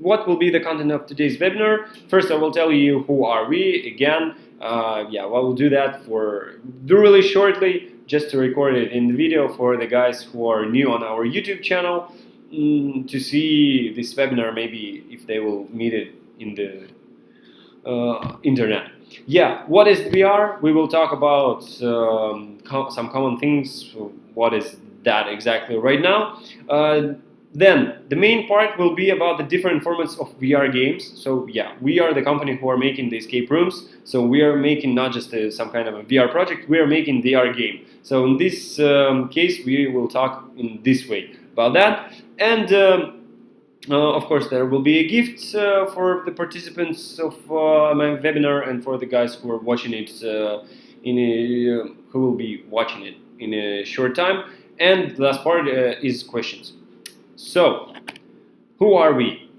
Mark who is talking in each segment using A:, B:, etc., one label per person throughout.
A: what will be the content of today's webinar? First, I will tell you who are we again. Yeah, well, we'll do that really shortly, just to record it in the video for the guys who are new on our YouTube channel to see this webinar, maybe if they will meet it in the internet. Yeah, what is VR? We will talk about some common things. What is that exactly right now? Then the main part will be about the different formats of VR games. So yeah, we are the company who are making the escape rooms. So we are making not just some kind of a VR project, we are making VR game. So in this case, we will talk in this way about that. And of course, there will be a gift for the participants of my webinar and for the guys who are watching it, who will be watching it in a short time. And the last part is questions. So, who are we?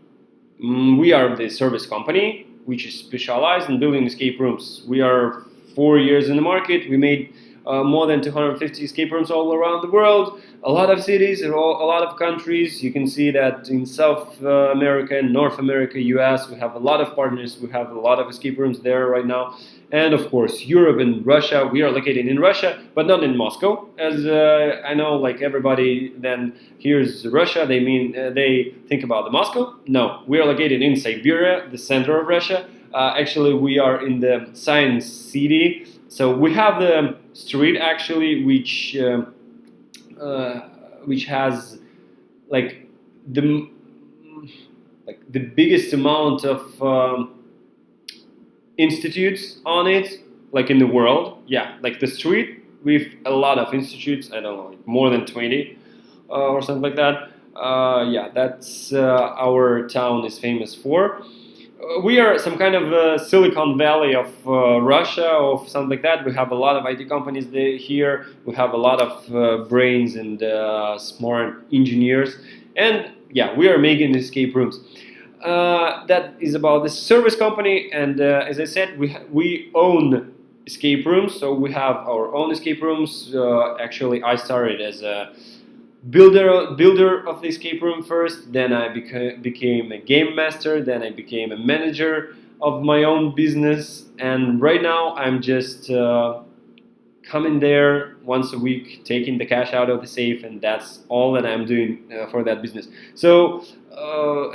A: We are the service company which is specialized in building escape rooms. We are 4 years in the market. We made more than 250 escape rooms all around the world, a lot of cities, a lot of countries. You can see that in South America, North America, US, we have a lot of partners. We have a lot of escape rooms there right now. And of course, Europe and Russia. We are located in Russia, but not in Moscow. As I know, like everybody then hears Russia, they think about the Moscow. No, we are located in Siberia, the center of Russia. Actually, we are in the Science City. So we have the street actually, which has like the biggest amount of institutes on it, like in the world. Yeah, like the street with a lot of institutes. I don't know, like more than 20 or something like that. Yeah, that's our town is famous for. We are some kind of Silicon Valley of Russia or something like that. We have a lot of IT companies here. We have a lot of brains and smart engineers. And yeah, we are making escape rooms. That is about the service company. And as I said, we own escape rooms. So we have our own escape rooms. Actually, I started as a builder of the escape room first, then I became a game master, then I became a manager of my own business, and right now I'm just coming there once a week, taking the cash out of the safe, and that's all that I'm doing for that business. So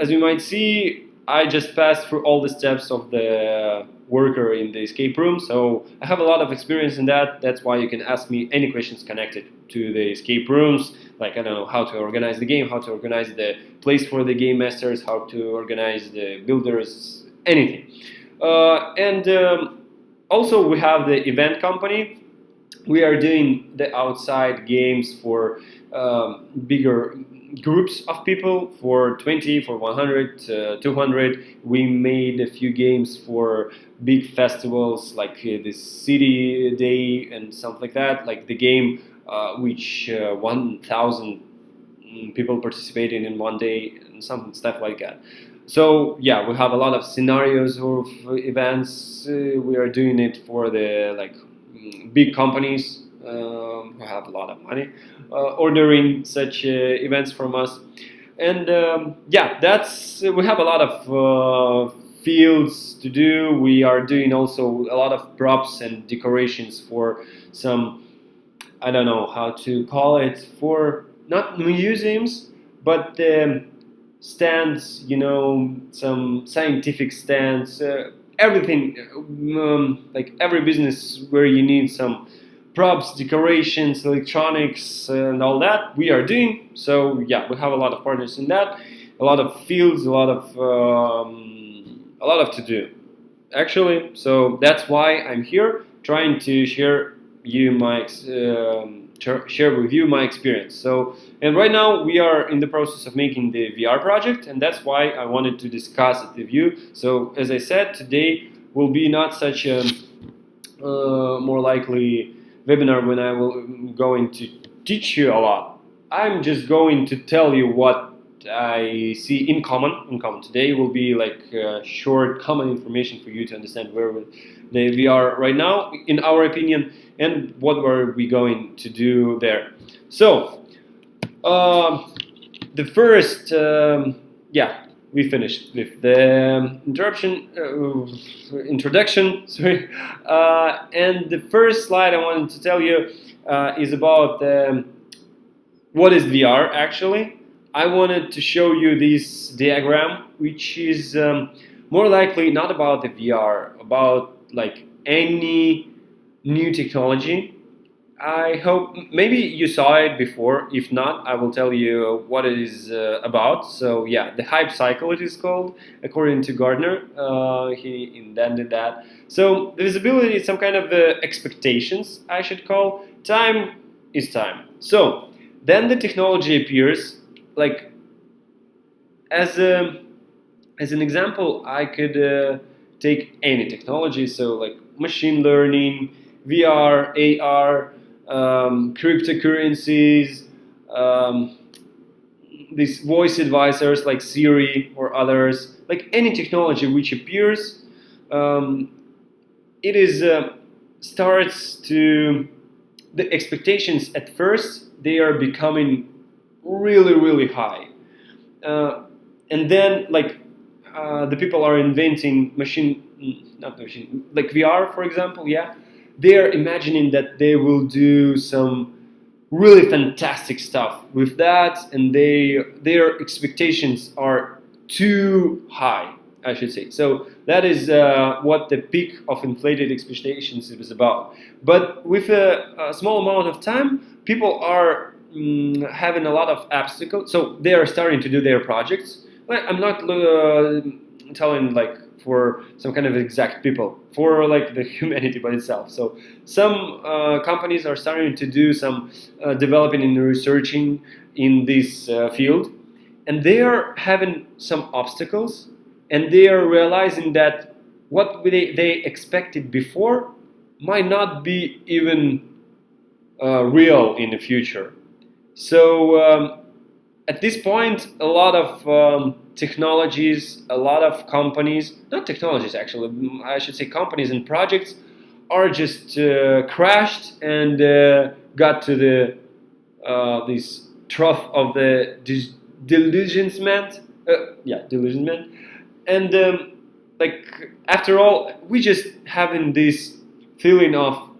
A: as you might see, I just passed through all the steps of the worker in the escape room, so I have a lot of experience in that. That's why you can ask me any questions connected to the escape rooms, like I don't know how to organize the game, how to organize the place for the game masters, how to organize the builders, anything. Also we have the event company. We are doing the outside games for bigger groups of people, for 20, for 100, 200. We made a few games for big festivals like the City Day and something like that, like the game which 1,000 people participating in one day and some stuff like that. So yeah, we have a lot of scenarios of events. We are doing it for the big companies who have a lot of money ordering such events from us. And yeah, we have a lot of fields to do. We are doing also a lot of props and decorations for some, I don't know how to call it, for not museums, but stands, some scientific stands, everything, like every business where you need some props, decorations, electronics, and all that, we are doing. So yeah, we have a lot of partners in that, a lot of fields, a lot of to do, actually. So that's why I'm here, trying to share with you my experience. So, and right now we are in the process of making the VR project, and that's why I wanted to discuss it with you. So, as I said, today will be not such a more likely webinar when I will going to teach you a lot. I'm just going to tell you what I see in common. Today will be like short common information for you to understand where we are right now, in our opinion, and what were we going to do there. So the first we finished with the introduction. Sorry, and the first slide I wanted to tell you is about what is VR actually. I wanted to show you this diagram, which is more likely not about the VR, about like any new technology. I hope maybe you saw it before. If not, I will tell you what it is about. So yeah, the hype cycle it is called, according to Gardner. He invented that. So the visibility is some kind of expectations, I should call. Time is time. So then the technology appears. Like as an example, I could take any technology. So like machine learning, VR, AR, cryptocurrencies, these voice advisors like Siri or others, like any technology which appears, it is starts to the expectations at first they are becoming really high, and then like the people are inventing not machine, like VR for example, yeah, they are imagining that they will do some really fantastic stuff with that, and their expectations are too high, I should say. So that is what the peak of inflated expectations is about. But with a small amount of time, people are having a lot of obstacles. So they are starting to do their projects. I'm not telling like for some kind of exact people, for like the humanity by itself. So some companies are starting to do some developing and researching in this field, and they are having some obstacles, and they are realizing that what they expected before might not be even real in the future. So at this point, a lot of technologies, a lot of companies, not technologies actually, I should say companies and projects are just crashed and got to the this trough of the delusionment. Delusionment. And like after all, we just having this feeling of,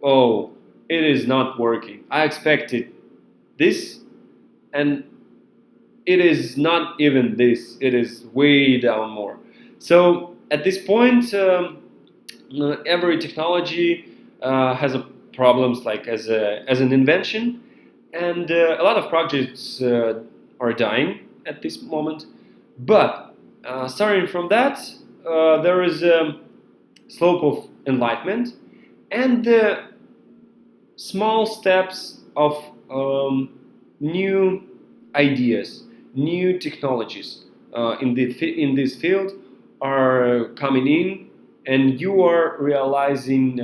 A: oh, it is not working. I expected this, and it is not even this. It is way down more. So at this point, every technology has a problems like as an invention, and a lot of projects are dying at this moment. But starting from that, there is a slope of enlightenment and small steps of new ideas, new technologies in this field are coming in, and you are realizing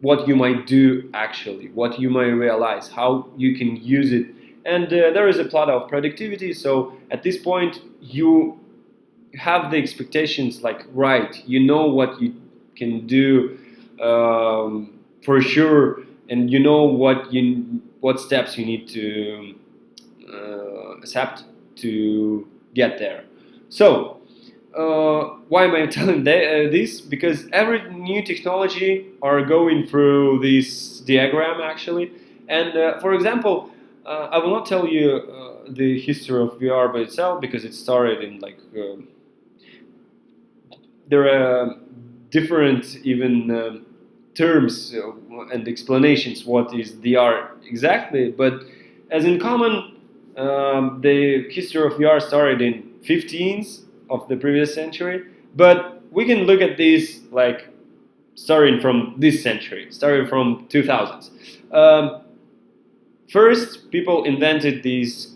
A: what you might do actually, what you might realize, how you can use it. And there is a plot of productivity, so at this point you have the expectations like right, you know what you can do for sure, and you know what steps you need to accept to get there. So why am I telling this? Because every new technology are going through this diagram actually. And for example, I will not tell you the history of VR by itself, because it started in like there are different even terms and explanations what is VR exactly. But as in common, the history of VR started in 15th of the previous century, but we can look at this like starting from this century, starting from 2000s. First, people invented these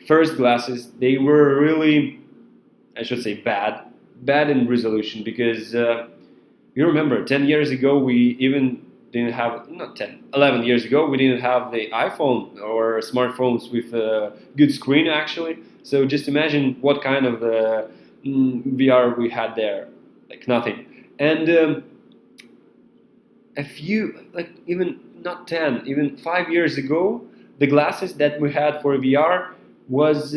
A: first glasses. They were really, I should say, bad in resolution, because you remember 10 years ago we even didn't have, not 10, 11 years ago we didn't have the iPhone or smartphones with a good screen actually. So just imagine what kind of VR we had there, like nothing. And a few, like even not 10, even 5 years ago, the glasses that we had for VR was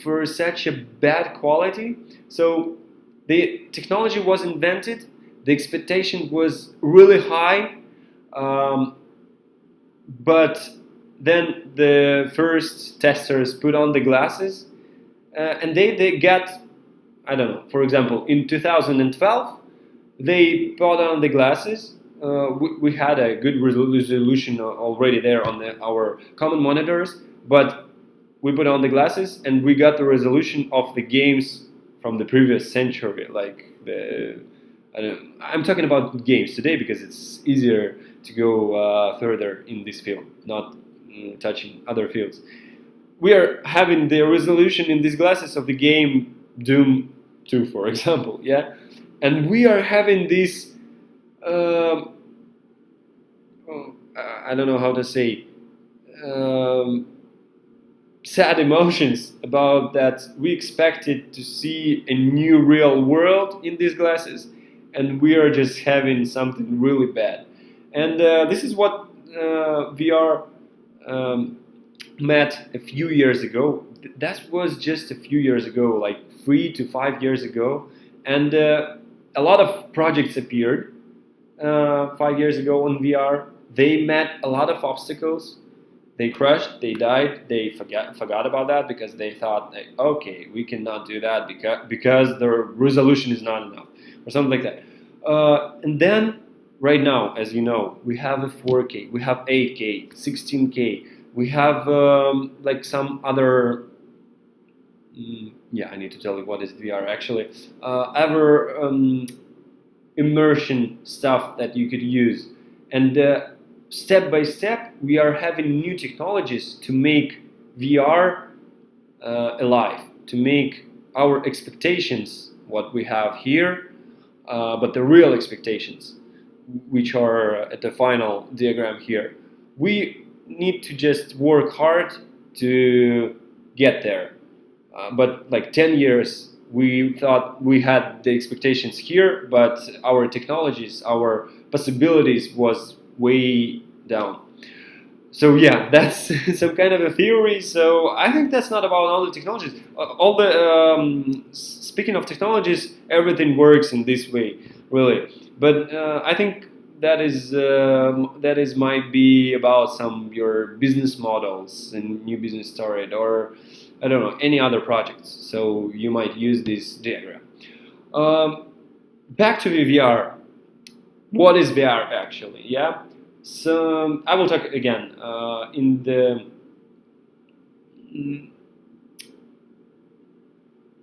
A: for such a bad quality. So the technology was invented, the expectation was really high, but then the first testers put on the glasses, and they got, I don't know, for example, in 2012, they put on the glasses. We had a good resolution already there on our common monitors, but we put on the glasses and we got the resolution of the games from the previous century. Like I'm talking about games today because it's easier to go further in this field, not touching other fields. We are having the resolution in these glasses of the game Doom 2, for example, yeah, and we are having this. I don't know how to say. Sad emotions about that we expected to see a new real world in these glasses, and we are just having something really bad. And this is what VR met a few years ago. That was just a few years ago, like 3 to 5 years ago, and a lot of projects appeared 5 years ago on VR. They met a lot of obstacles. They crashed, they died, they forgot about that because they thought, like, okay, we cannot do that because the resolution is not enough, or something like that. And then, right now, as you know, we have a 4K, we have 8K, 16K, we have like some other, yeah, I need to tell you what is VR actually, immersion stuff that you could use. And step by step, we are having new technologies to make VR alive, to make our expectations, what we have here, but the real expectations, which are at the final diagram here. We need to just work hard to get there. But like 10 years, we thought we had the expectations here, but our technologies, our possibilities was way down. So yeah, that's some kind of a theory. So I think that's not about all the technologies. All the speaking of technologies, everything works in this way, really. But I think that is might be about some your business models and new business story, or I don't know, any other projects. So you might use this diagram. Back to the VR. What is VR actually? Yeah. So I will talk again in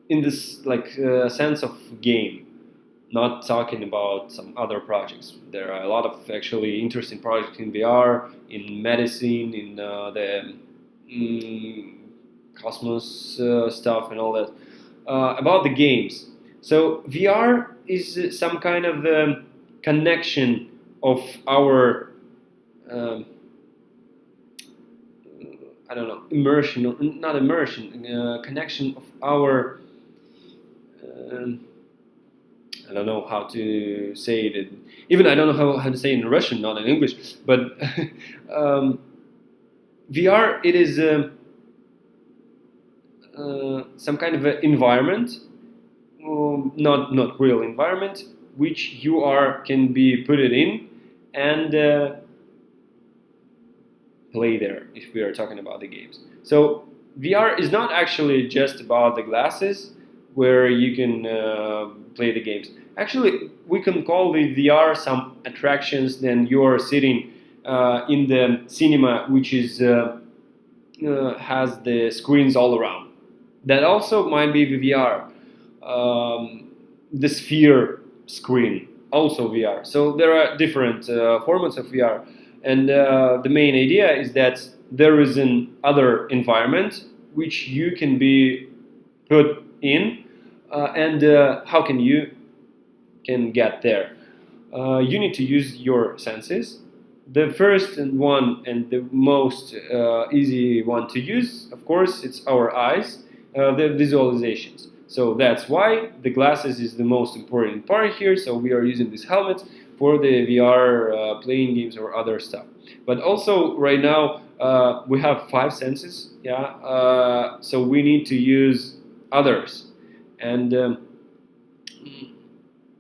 A: this like sense of game, not talking about some other projects. There are a lot of actually interesting projects in VR, in medicine, in the cosmos stuff and all that. About the games. So VR is some kind of connection of our I don't know, immersion, not immersion, connection of our I don't know how to say it. Even I don't know how to say it in Russian, not in English. But VR, it is some kind of environment, not real environment, which you can be put it in and play there. If we are talking about the games, so VR is not actually just about the glasses where you can play the games. Actually, we can call the VR some attractions. Then you are sitting in the cinema, which is has the screens all around. That also might be the VR. The sphere screen, also VR. So there are different formats of VR. And the main idea is that there is an other environment which you can be put in, and how can you can get there? You need to use your senses. The first one and the most easy one to use, of course, it's our eyes, the visualizations. So that's why the glasses is the most important part here. So we are using these helmets for the VR playing games or other stuff. But also right now we have five senses, yeah. So we need to use others, and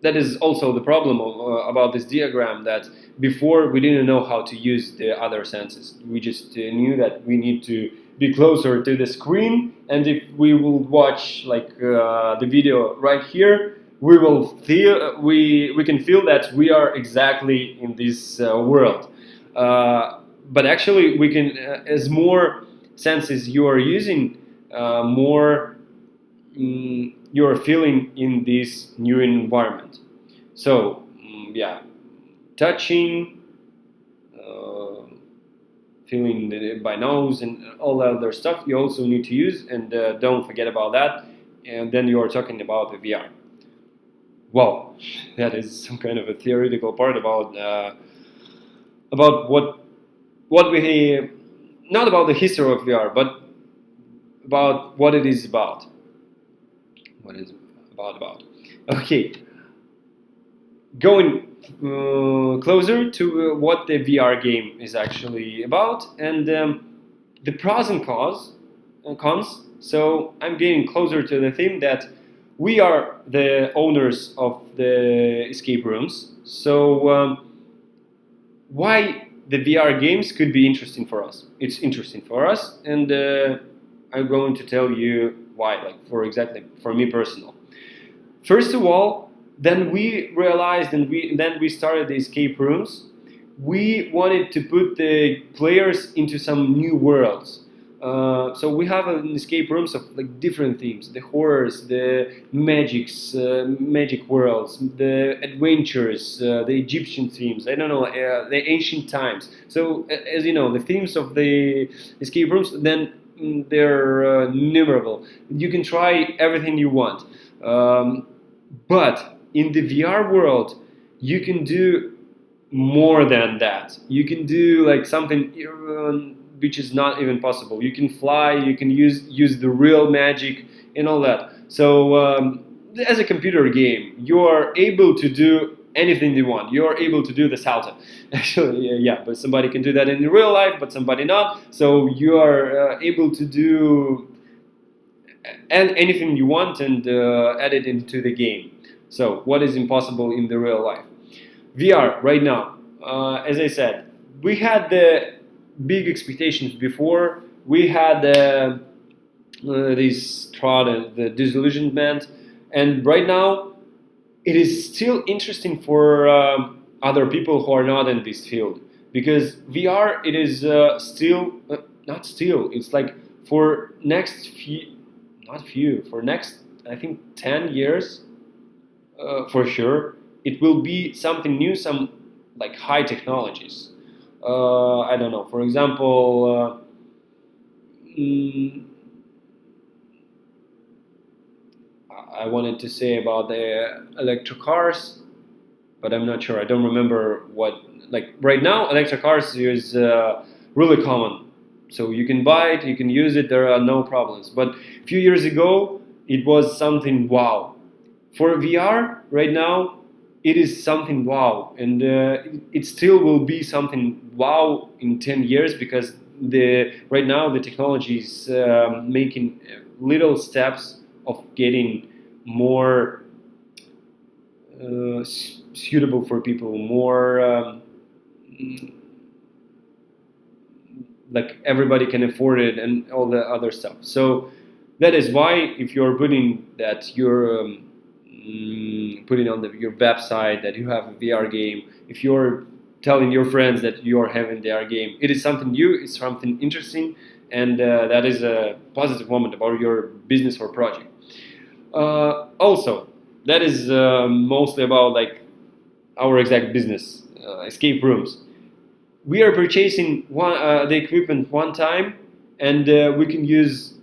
A: that is also the problem about this diagram, that before we didn't know how to use the other senses. We just knew that we need to be closer to the screen, and if we will watch like the video right here, we will feel we can feel that we are exactly in this world. But actually, we can as more senses you are using, more you are feeling in this new environment. So yeah, touching, feeling by nose, and all that other stuff you also need to use, and don't forget about that. And then you are talking about the VR. Well, that is some kind of a theoretical part about what we, not about the history of VR, but about what it is about. What is it about? Okay, going closer to what the VR game is actually about, and the pros and cons. So I'm getting closer to the theme that we are the owners of the escape rooms. So why the VR games could be interesting for us? It's interesting for us, and I'm going to tell you why. Like for me personal. First of all, then we realized, and then we started the escape rooms. We wanted to put the players into some new worlds. So we have an escape rooms of like different themes: the horrors, the magic worlds, the adventures, the Egyptian themes. I don't know, the ancient times. So as you know, the themes of the escape rooms, then they're innumerable. You can try everything you want, but in the VR world, you can do more than that. You can do like something which is not even possible. You can fly. You can use the real magic and all that. So as a computer game, you are able to do anything you want. You are able to do the salto. Actually, yeah, but somebody can do that in real life, but somebody not. So you are able to do anything you want and add it into the game. So what is impossible in the real life? VR right now, as I said, we had the big expectations before. We had this thought and the disillusionment, and right now it is still interesting for other people who are not in this field, because VR, it is still not still. It's like for next for next, I think 10 years, for sure, it will be something new, some like high technologies. I don't know. For example, I wanted to say about the electric cars, but I'm not sure. I don't remember what. Like right now, electric cars is really common. So you can buy it, you can use it. There are no problems. But a few years ago, it was something wow. For VR right now, it is something wow, and it still will be something wow in 10 years, because right now the technology is making little steps of getting more suitable for people, more like everybody can afford it and all the other stuff. So that is why if you're putting that you're putting on your website that you have a VR game, if you're telling your friends that you are having the VR game, it is something new, it's something interesting, and that is a positive moment about your business or project. Also, that is mostly about like our exact business, escape rooms. We are purchasing the equipment one time, and we can use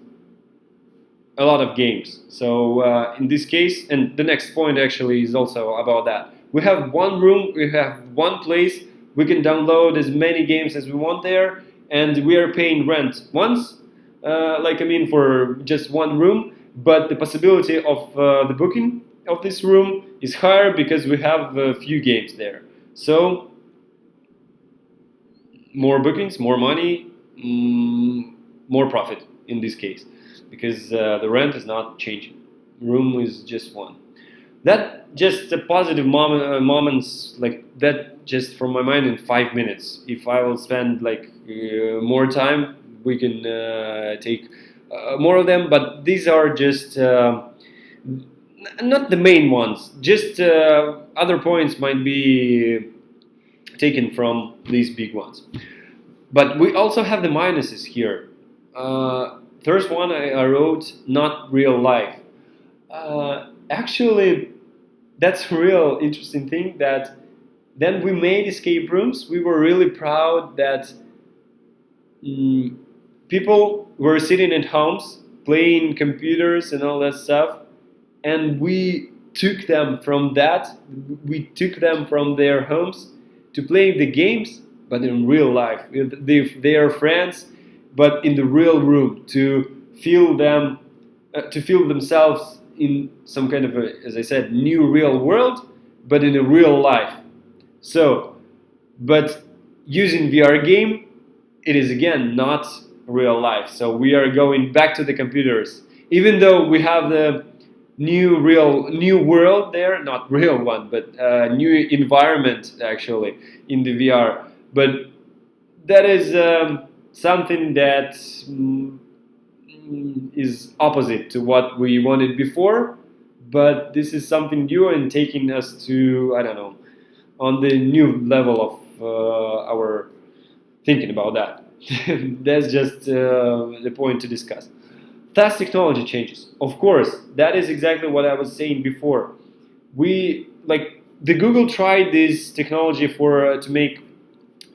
A: a lot of games. So in this case, and the next point actually is also about that. We have one room, we have one place, we can download as many games as we want there, and we are paying rent once, for just one room, but the possibility of the booking of this room is higher because we have a few games there. So more bookings, more money, more profit in this case, because the rent is not changing. Room is just one. That just the positive moments like that just from my mind in 5 minutes. If I will spend like more time, we can take more of them. But these are just not the main ones. Just other points might be taken from these big ones. But we also have the minuses here. First one I wrote, not real life. Actually, that's a real interesting thing that then we made escape rooms. We were really proud that people were sitting at homes playing computers and all that stuff, and we took them from that. We took them from their homes to play the games, but in real life with their friends, but in the real room to feel them, to feel themselves in some kind of a, as I said, new real world, but in a real life. So, but using VR game, it is again not real life. So we are going back to the computers, even though we have the new world there, not real one, but new environment actually in the VR. But that is something that is opposite to what we wanted before. But this is something new and taking us to, I don't know, on the new level of our thinking about that. That's just the point to discuss. Fast technology changes. Of course, that is exactly what I was saying before. We like the Google tried this technology for to make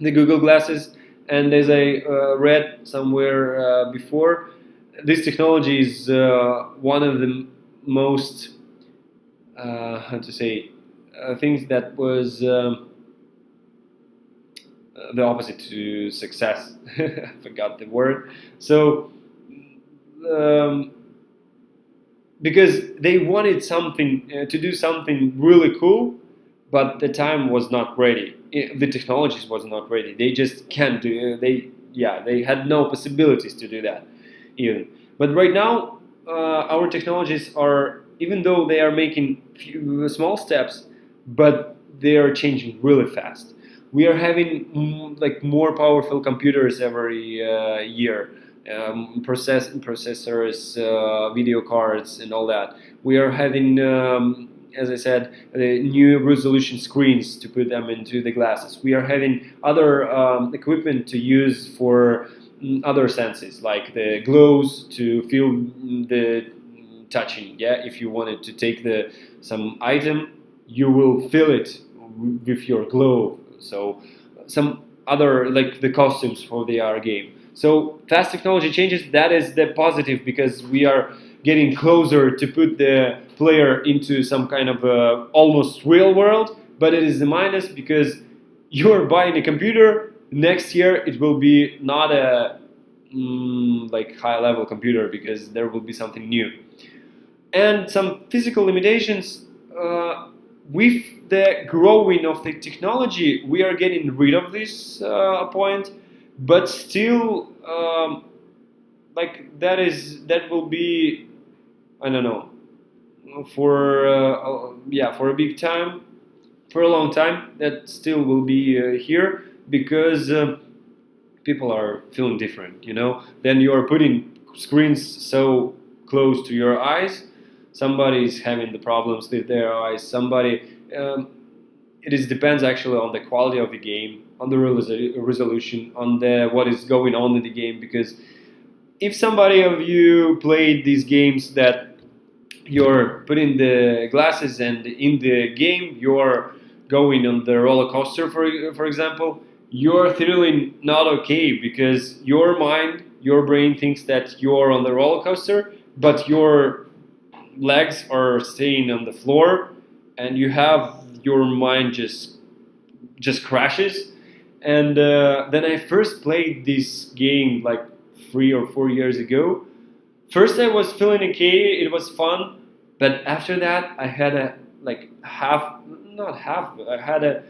A: the Google glasses, and as I read somewhere before, this technology is one of the most how to say things that was the opposite to success. I forgot the word. So because they wanted something to do something really cool, but the time was not ready. The technologies was not ready. They just can't do. They had no possibilities to do that even. But right now, our technologies are, even though they are making few small steps, but they are changing really fast. We are having like more powerful computers every year, processors, video cards, and all that. We are having, as I said, new resolution screens to put them into the glasses. We are having other equipment to use for other senses, like the glows to feel the touching. Yeah, if you wanted to take some item, you will feel it with your glow. So some other, like the costumes for the AR game. So fast technology changes. That is the positive, because we are getting closer to put the player into some kind of almost real world. But it is the minus, because you're buying a computer. Next year it will be not a like high level computer, because there will be something new. And some physical limitations. With the growing of the technology, we are getting rid of this point, but still, like that will be, I don't know, for a big time, for a long time. That still will be here, because people are feeling different. Then you are putting screens so close to your eyes. Somebody is having the problems with their eyes. It depends actually on the quality of the game, on the resolution, on what is going on in the game. Because if somebody of you played these games that you're putting the glasses and in the game you're going on the roller coaster, for example, you're feeling not okay, because your brain thinks that you're on the roller coaster, but your legs are staying on the floor, and your mind just crashes. And then I first played this game like 3 or 4 years ago. First I was feeling okay, it was fun, but after that I had a like I had a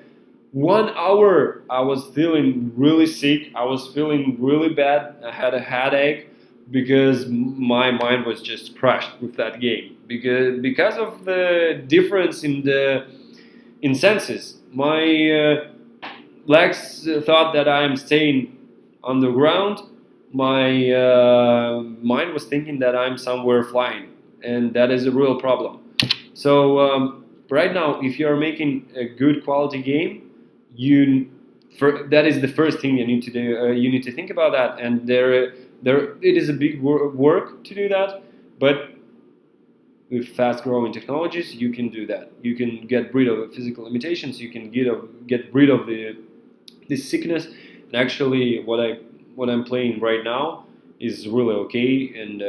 A: 1 hour I was feeling really sick, I was feeling really bad, I had a headache because my mind was just crushed with that game because of the difference in senses. My legs thought that I am staying on the ground. My mind was thinking that I'm somewhere flying, and that is a real problem. So right now, if you are making a good quality game, that is the first thing you need to do. You need to think about that, and it is a big work to do that, but with fast-growing technologies, you can do that. You can get rid of the physical limitations. You can get rid of the sickness. And actually, what I'm playing right now is really okay. And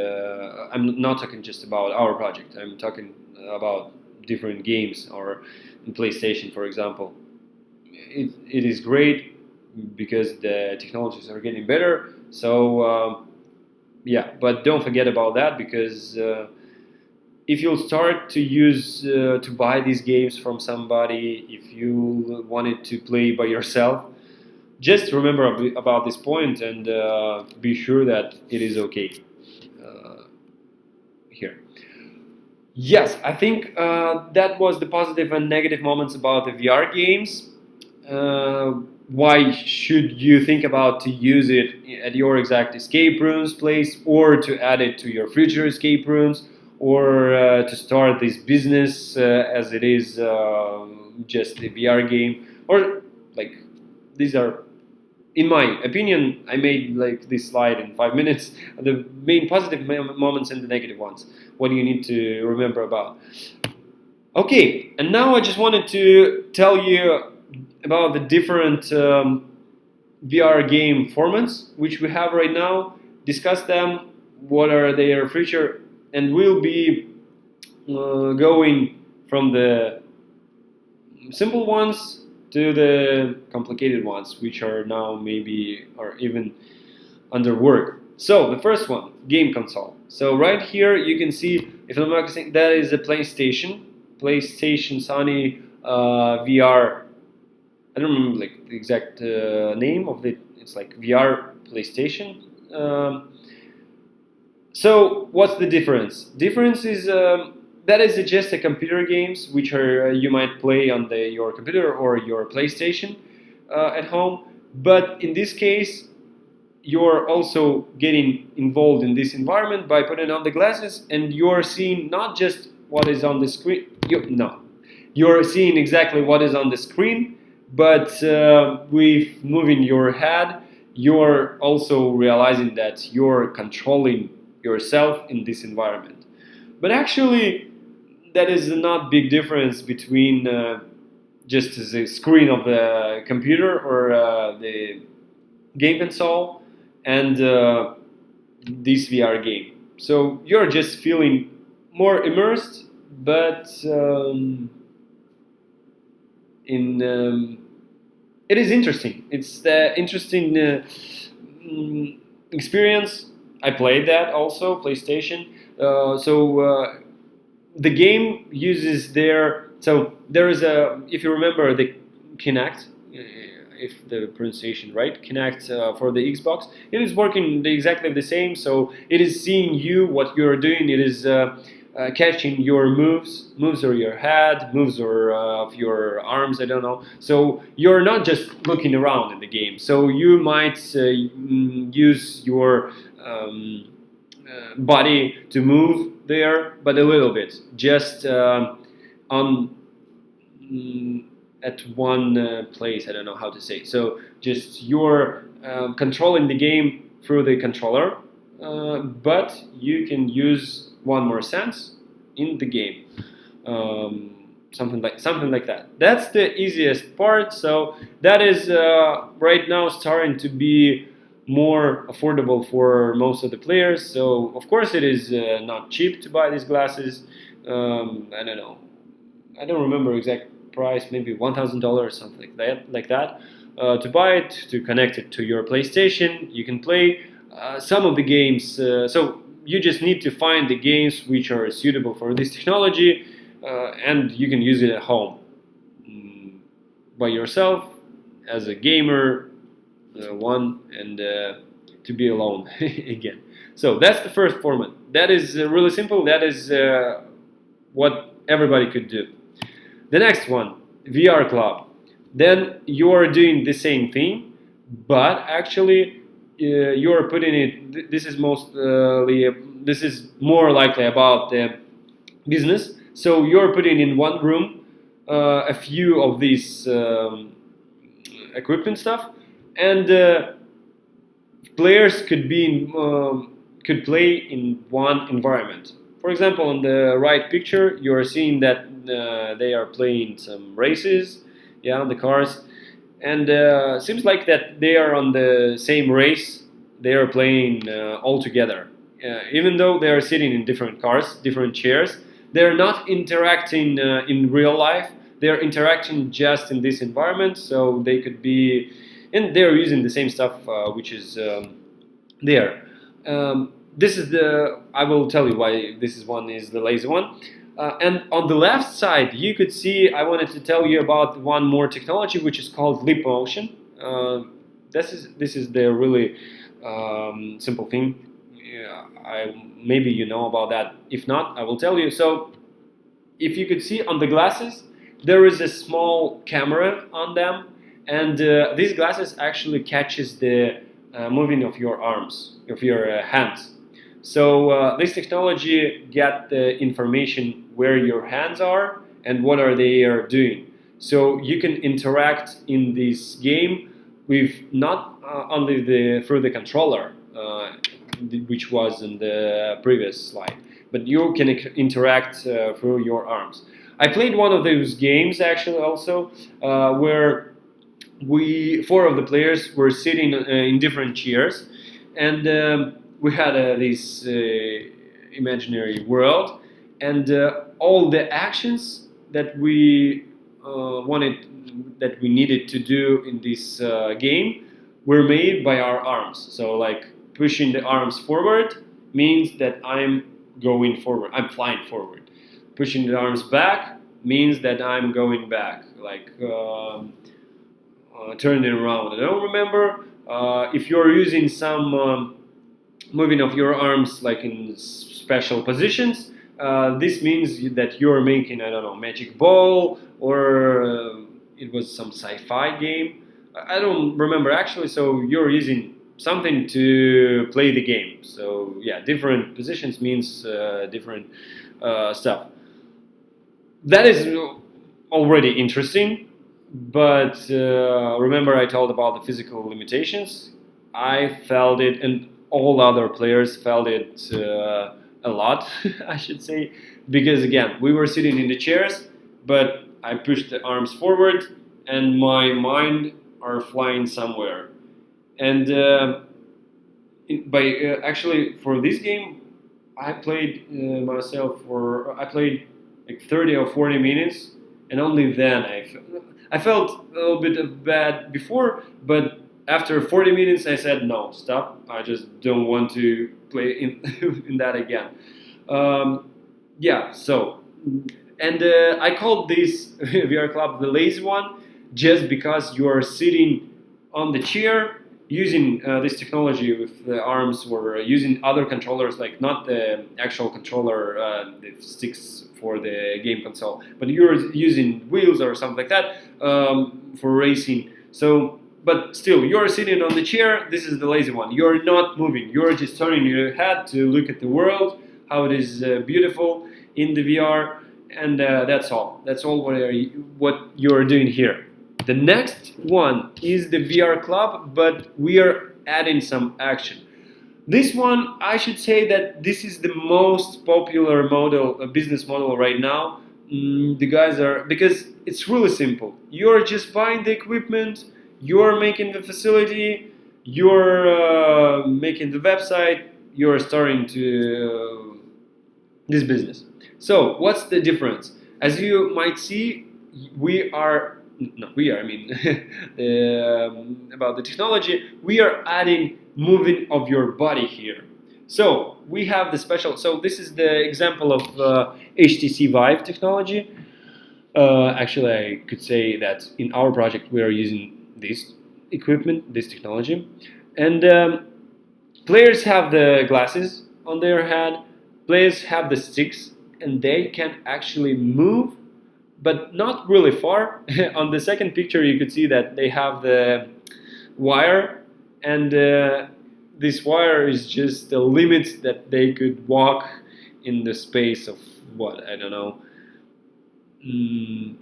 A: I'm not talking just about our project. I'm talking about different games, or in PlayStation, for example. It is great because the technologies are getting better. So yeah, but don't forget about that, because if you'll start to to buy these games from somebody, if you wanted to play by yourself, just remember about this point, and be sure that it is okay here. Yes, I think that was the positive and negative moments about the VR games. Why should you think about to use it at your exact escape rooms place, or to add it to your future escape rooms, or to start this business as it is just a VR game, or like these are, in my opinion, I made like this slide in 5 minutes, the main positive moments and the negative ones. What do you need to remember about? Okay, and now I just wanted to tell you about the different VR game formats which we have right now, discuss them, what are their future, and we'll be going from the simple ones to the complicated ones, which are now maybe or even under work. So the first one, game console. So right here you can see, if I'm not mistaken, that is a PlayStation Sony VR. I don't remember like the exact name of it. It's like VR PlayStation. So what's the difference? Difference is that is just a computer games which are you might play on your computer or your PlayStation at home. But in this case, you're also getting involved in this environment by putting on the glasses, and you're seeing not just what is on the screen. You're seeing exactly what is on the screen, but with moving your head, you're also realizing that you're controlling yourself in this environment. But actually, that is not big difference between just the screen of the computer or the game console and this VR game. So you're just feeling more immersed, but it is interesting. It's the interesting experience. I played that also, PlayStation. The game uses so there is if you remember the Kinect, if the pronunciation right, Kinect for the Xbox, it is working exactly the same. So it is seeing what you're doing. It is catching your moves or your head, moves or of your arms, I don't know. So you're not just looking around in the game. So you might use your body to move there, but a little bit, just on at one place. I don't know how to say. So just you're controlling the game through the controller, but you can use one more sense in the game. Something like that. That's the easiest part. So that is right now starting to be more affordable for most of the players. So of course it is not cheap to buy these glasses. I don't know. I don't remember exact price. Maybe $1,000 or something like that. To buy it, to connect it to your PlayStation, you can play some of the games. So you just need to find the games which are suitable for this technology, and you can use it at home. by yourself as a gamer, one, and to be alone again. So that's the first format. That is really simple. That is what everybody could do. The next one, VR Club. Then you're doing the same thing, but actually you're putting it. This is mostly. This is more likely about the business. So you're putting in one room a few of these equipment stuff, and players could be could play in one environment. For example, on the right picture, you are seeing that they are playing some races, yeah, on the cars, and seems like that they are on the same race. They are playing all together, even though they are sitting in different cars, different chairs. They are not interacting in real life. They are interacting just in this environment, so they could be, and they are using the same stuff which is there. This is the. I will tell you why this is one is the lazy one. And on the left side, you could see. I wanted to tell you about one more technology, which is called lip motion. This is the really simple thing. Yeah, maybe you know about that. If not, I will tell you. So, if you could see on the glasses, there is a small camera on them, and these glasses actually catches the moving of your arms, of your hands. So this technology get the information where your hands are and what are they are doing. So you can interact in this game with not only through the controller, which was in the previous slide, but you can interact through your arms. I played one of those games actually also where four of the players were sitting in different chairs, and we had this imaginary world, and all the actions that we needed to do in this game were made by our arms. So like pushing the arms forward means that I'm going forward, I'm flying forward. Pushing the arms back means that I'm going back, like turning around. I don't remember if you're using some moving of your arms like in special positions. This means that you're making, I don't know, magic ball, or it was some sci-fi game. I don't remember actually. So you're using something to play the game. So yeah, different positions means different stuff. That is already interesting, but remember I told about the physical limitations. I felt it, and all other players felt it a lot, I should say, because again, we were sitting in the chairs, but I pushed the arms forward, and my mind are flying somewhere. And actually, for this game, I played I played like 30 or 40 minutes, and only then I felt a little bit of bad before, but after 40 minutes I said no, stop. I just don't want to play in that again. Yeah, so, and I called this VR Club the lazy one just because you are sitting on the chair using this technology with the arms, or using other controllers, like not the actual controller that sticks for the game console, but you're using wheels or something like that for racing. So, but still, you're sitting on the chair. This is the lazy one. You're not moving. You're just turning your head to look at the world, how it is beautiful in the VR, and that's all. That's all what you're doing here. The next one is the VR Club, but we are adding some action. This one, I should say that this is the most popular model, business model right now. The guys are, because it's really simple. You're just buying the equipment, you're making the facility, you're making the website, you're starting to this business. So what's the difference? As you might see, I mean, about the technology, we are adding moving of your body here. So we have the special, so this is the example of HTC Vive technology. Actually, I could say that in our project we are using this equipment, this technology, and players have the glasses on their head, players have the sticks, and they can actually move, but not really far. On the second picture, you could see that they have the wire, and this wire is just the limit that they could walk in the space of what, I don't know, mm,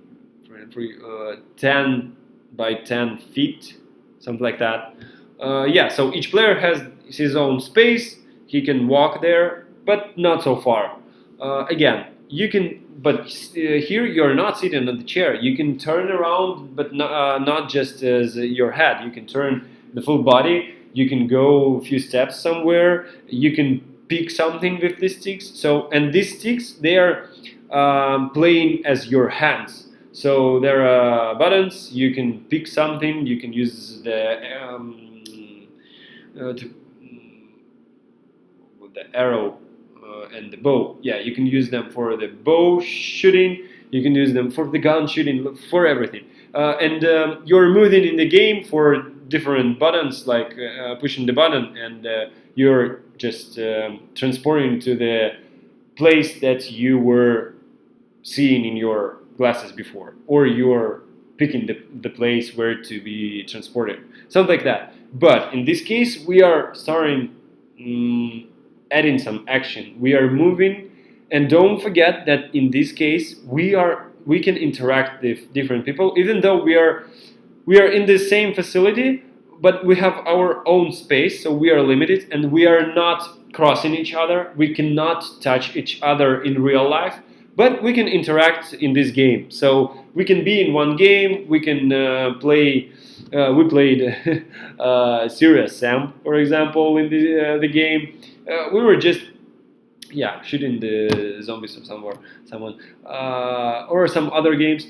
A: 10 by 10 feet, something like that. Yeah, so each player has his own space. He can walk there, but not so far. Again, you can, but here you're not sitting on the chair. You can turn around, but not just as your head. You can turn the full body. You can go a few steps somewhere. You can pick something with these sticks. So, and these sticks, they are playing as your hands. So there are buttons. You can pick something. You can use the arrow and the bow. Yeah, you can use them for the bow shooting. You can use them for the gun shooting, for everything. And you're moving in the game for different buttons, like pushing the button, and you're just transporting to the place that you were seeing in your glasses before, or you're picking the place where to be transported, something like that. But in this case, we are starting adding some action. We are moving, and don't forget that in this case, we can interact with different people, even though we are in the same facility, but we have our own space, so we are limited, and we are not crossing each other. We cannot touch each other in real life, but we can interact in this game. So we can be in one game. We can play. We played Serious Sam, for example, in the game. We were just shooting the zombies of someone, or some other games.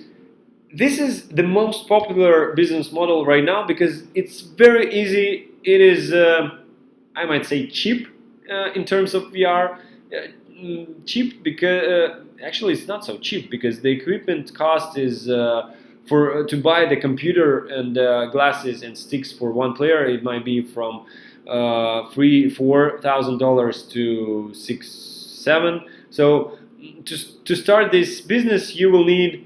A: This is the most popular business model right now because it's very easy. It is, I might say, cheap in terms of VR. Cheap because actually it's not so cheap because the equipment cost is for to buy the computer and glasses and sticks for one player. It might be from $4,000 to $6,000, 7,000. So to start this business, you will need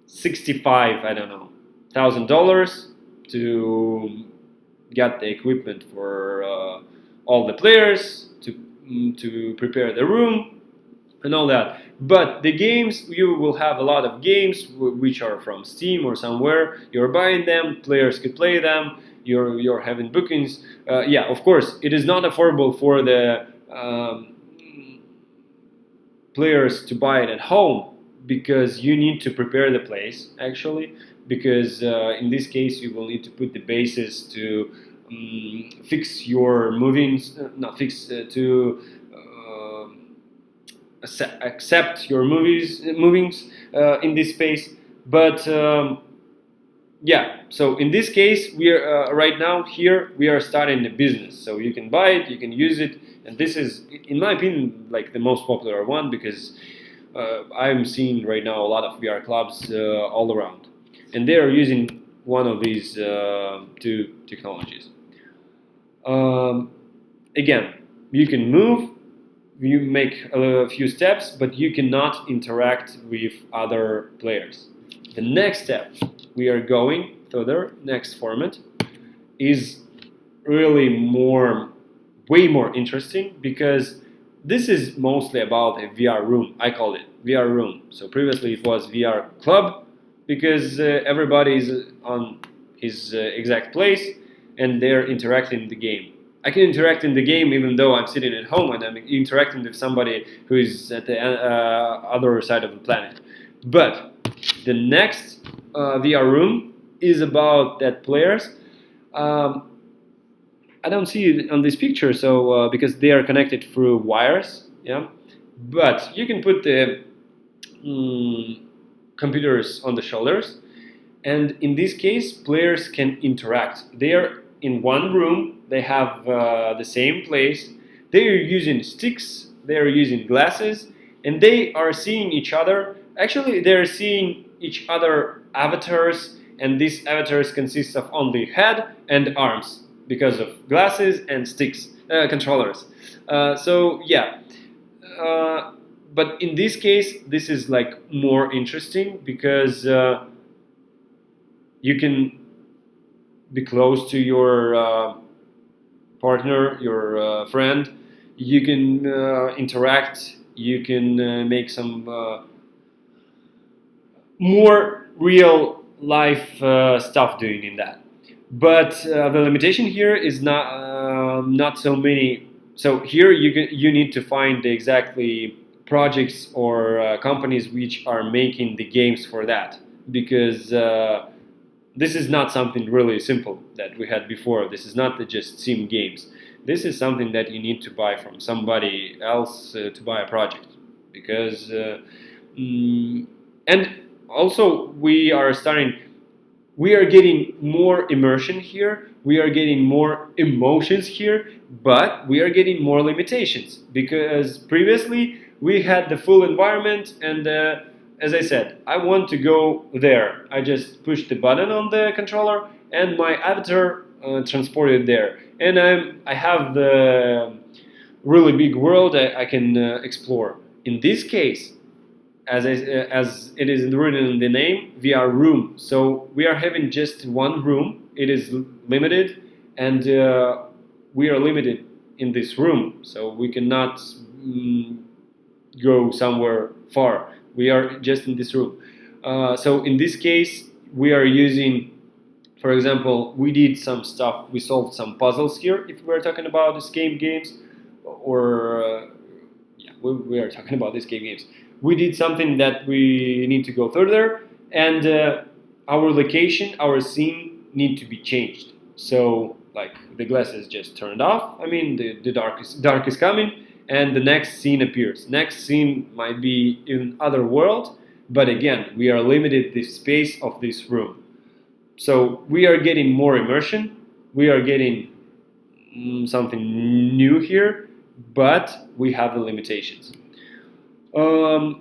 A: 65, I don't know, $1,000 to get the equipment for all the players, to prepare the room and all that. But the games, you will have a lot of games which are from Steam or somewhere. You're buying them, players could play them. You're having bookings. Yeah, of course, it is not affordable for the players to buy it at home, because you need to prepare the place, actually, because in this case you will need to put the bases to fix your movings, not fix, to accept your movings in this space. But yeah, so in this case, we are right now here we are starting a business. So you can buy it, you can use it, and this is, in my opinion, like the most popular one, because I'm seeing right now a lot of VR clubs all around, and they are using one of these two technologies. Again, you can move, you make a few steps, but you cannot interact with other players. The next step, we are going further, next format, is really way more interesting, because this is mostly about a VR room. I call it VR room. So previously it was VR club, because everybody is on his exact place and they're interacting in the game. I can interact in the game even though I'm sitting at home and I'm interacting with somebody who is at the other side of the planet. But the next VR room is about that players. I don't see it on this picture, so because they are connected through wires, yeah. But you can put the computers on the shoulders, and in this case, players can interact. They are in one room. They have the same place. They are using sticks. They are using glasses, and they are seeing each other Actually, they're seeing each other avatars, and these avatars consist of only head and arms because of glasses and sticks, controllers. So yeah, but in this case, this is like more interesting because you can be close to your partner, your friend. You can interact. You can make some more real life stuff doing in that. But the limitation here is not so many. So here you need to find the exactly projects or companies which are making the games for that, because this is not something really simple that we had before. This is not just sim games. This is something that you need to buy from somebody else to buy a project, because and also we are getting more immersion here, we are getting more emotions here, but we are getting more limitations, because previously we had the full environment, and as I said, I want to go there. I just push the button on the controller and my avatar transported there. And I have the really big world I can explore. In this case, as it is written in the name, VR room. So we are having just one room. It is limited, and we are limited in this room. So we cannot go somewhere far. We are just in this room. So in this case, we are using, for example, we did some stuff. We solved some puzzles here. If we're talking about escape games, or yeah, we are talking about escape games. We did something that we need to go further, and our location, our scene need to be changed. So like the glass is just turned off. I mean the dark is coming, and the next scene appears. Next scene might be in other world, but again we are limited the space of this room. So we are getting more immersion. We are getting something new here, but we have the limitations. And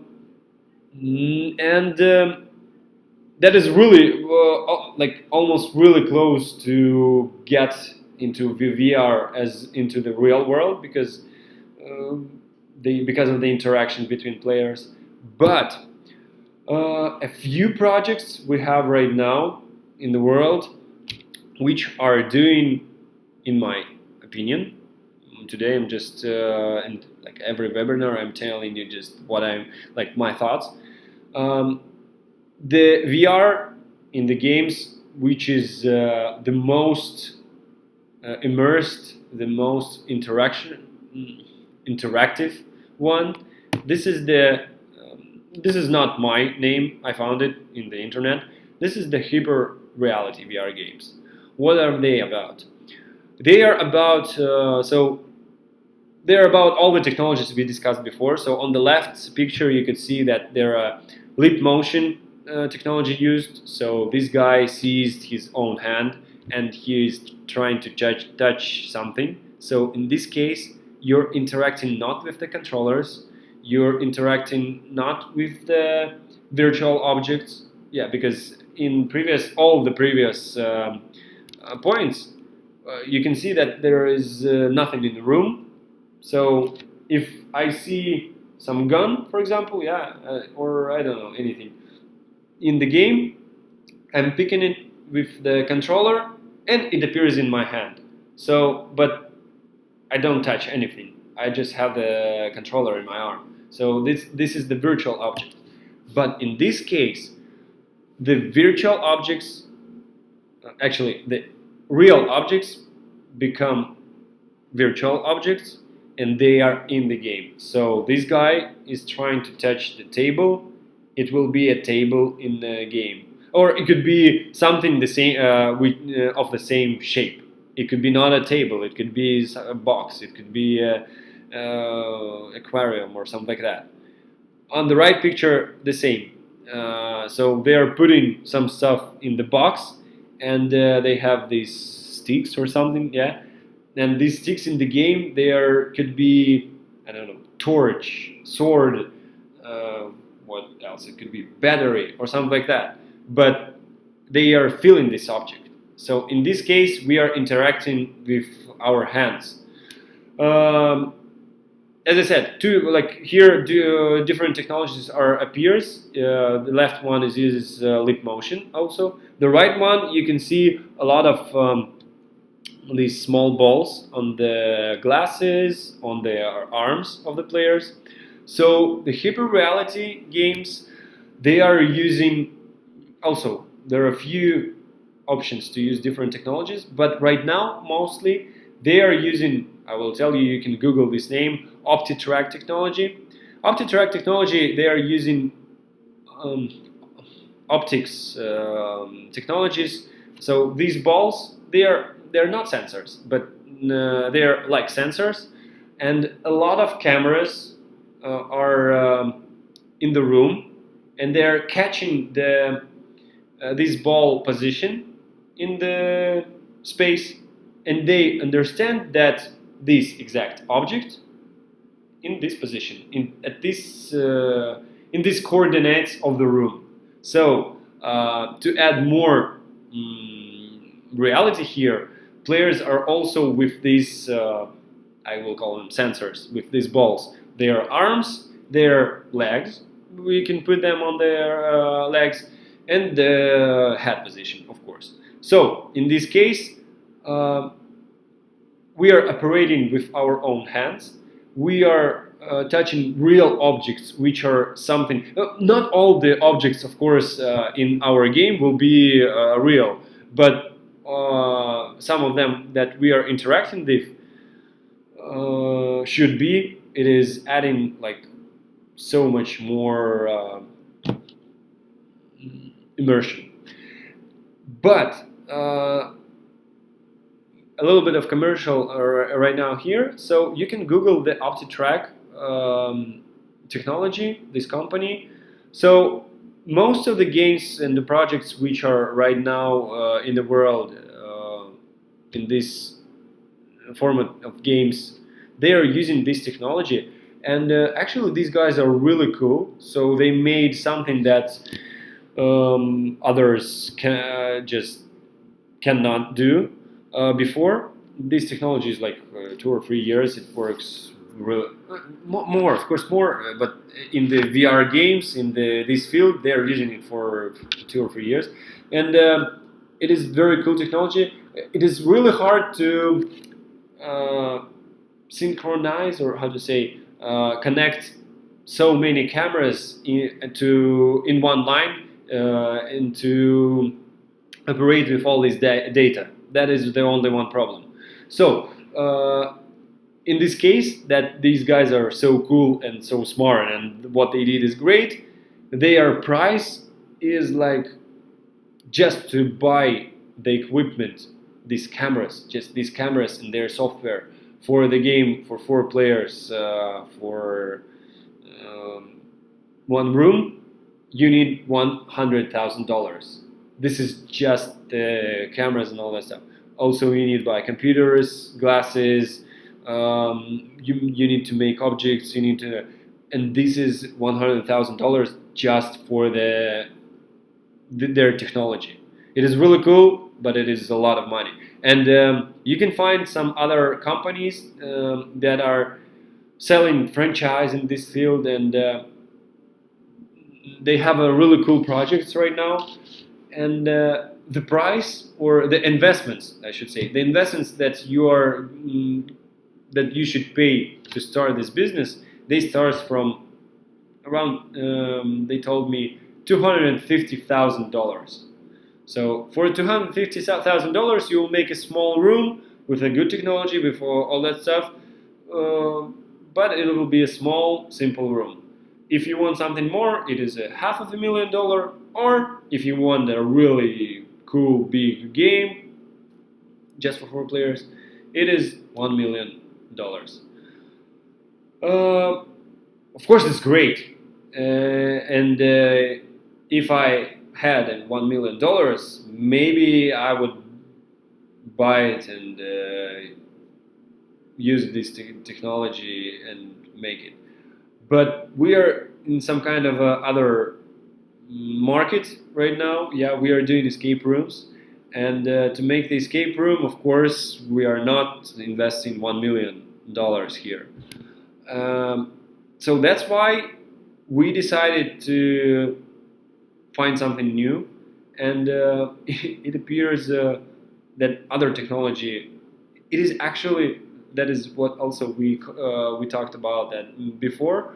A: that is really like almost really close to get into VR as into the real world, because because of the interaction between players. But a few projects we have right now in the world which are doing, in my opinion, today I'm just and like every webinar I'm telling you just what I'm like my thoughts. The VR in the games which is the most immersed, the most interactive one. This is this is not my name. I found it in the internet. This is the Hyperreality VR games. What are they about? They are about they're about all the technologies we discussed before. So on the left picture, you could see that there are lip motion technology used. So this guy sees his own hand and he is trying to touch something. So in this case, you're interacting not with the controllers, you're interacting not with the virtual objects. Yeah, because in all the previous points, you can see that there is nothing in the room. So if I see some gun, for example, yeah, or I don't know, anything in the game, I'm picking it with the controller and it appears in my hand. So, but I don't touch anything. I just have the controller in my arm. So this is the virtual object. But in this case, the virtual objects, actually the real objects become virtual objects, and they are in the game. So this guy is trying to touch the table. It will be a table in the game, or it could be something the same of the same shape. It could be not a table. It could be a box. It could be a aquarium or something like that. On the right picture, the same. So they are putting some stuff in the box, and they have these sticks or something, yeah. And these sticks in the game, could be, I don't know, torch, sword, what else? else. It could be battery or something like that. But they are feeling this object. So in this case, we are interacting with our hands. As I said, different technologies appears. The left one uses lip motion also. The right one, you can see a lot of these small balls on the glasses, on the arms of the players. So the Hyperreality games, they are using also, there are a few options to use different technologies, but right now mostly they are using, I will tell you, you can Google this name, OptiTrack technology. OptiTrack technology, they are using optics technologies. So these balls, they're not sensors, but they're like sensors, and a lot of cameras are in the room, and they're catching this ball position in the space, and they understand that this exact object in this position, in these coordinates of the room. So to add more reality here, players are also with these, I will call them sensors, with these balls. Their arms, their legs, we can put them on their legs, and the head position, of course. So in this case, we are operating with our own hands. We are touching real objects, which are something. Not all the objects, of course, in our game will be real, but some of them that we are interacting with should be. It is adding like so much more immersion. But a little bit of commercial right now here. So you can Google the OptiTrack technology, this company. So most of the games and the projects which are right now in the world in this format of games, they are using this technology. And actually these guys are really cool. So they made something that others just cannot do before. This technology is like 2 or 3 years. It works really, more, of course, more. But in the VR games, in this field, they are using it for 2 or 3 years, and it is very cool technology. It is really hard to synchronize, or how to say, connect so many cameras in one line and to operate with all this data. That is the only one problem. So in this case, that these guys are so cool and so smart, and what they did is great. Their price is like, just to buy the equipment, these cameras, just these cameras and their software for the game for 4 players for one room, you need $100,000. This is just the cameras and all that stuff. Also, you need to buy computers, glasses. You need to make objects. You need to, and this is $100,000 just for their technology. It is really cool, but it is a lot of money. And you can find some other companies that are selling franchise in this field, and they have a really cool projects right now. And the price, or the investments, I should say, the investments that you should pay to start this business, they start from around, they told me, $250,000. So for $250,000, you will make a small room with a good technology, with all that stuff, but it will be a small, simple room. If you want something more, it is $500,000, or if you want a really cool big game, just for 4 players, it is $1 million. Of course, it's great, and if I had $1 million, maybe I would buy it and use this technology and make it. But we are in some kind of other market right now. Yeah, we are doing escape rooms, and to make the escape room, of course, we are not investing $1 million here. Um, so that's why we decided to find something new, and it appears that other technology. It is actually that is what also we talked about that before.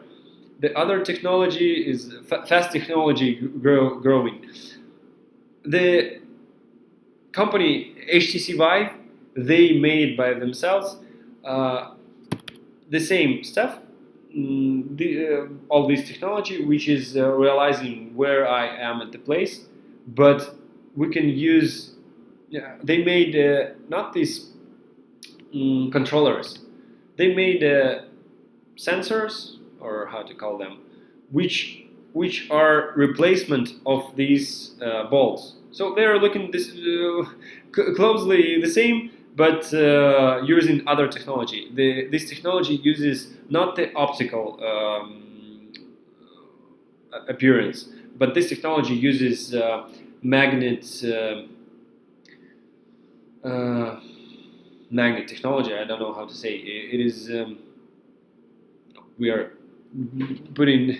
A: The other technology is fast technology growing. The company HTC Vive, they made by themselves uh, the same stuff, all this technology, which is realizing where I am at the place, but we can use. Yeah, they made not these controllers. They made sensors, or how to call them, which are replacement of these balls. So they are looking this closely the same, but using other technology. This technology uses not the optical appearance, but this technology uses magnet. Magnet technology. I don't know how to say. It is. We are putting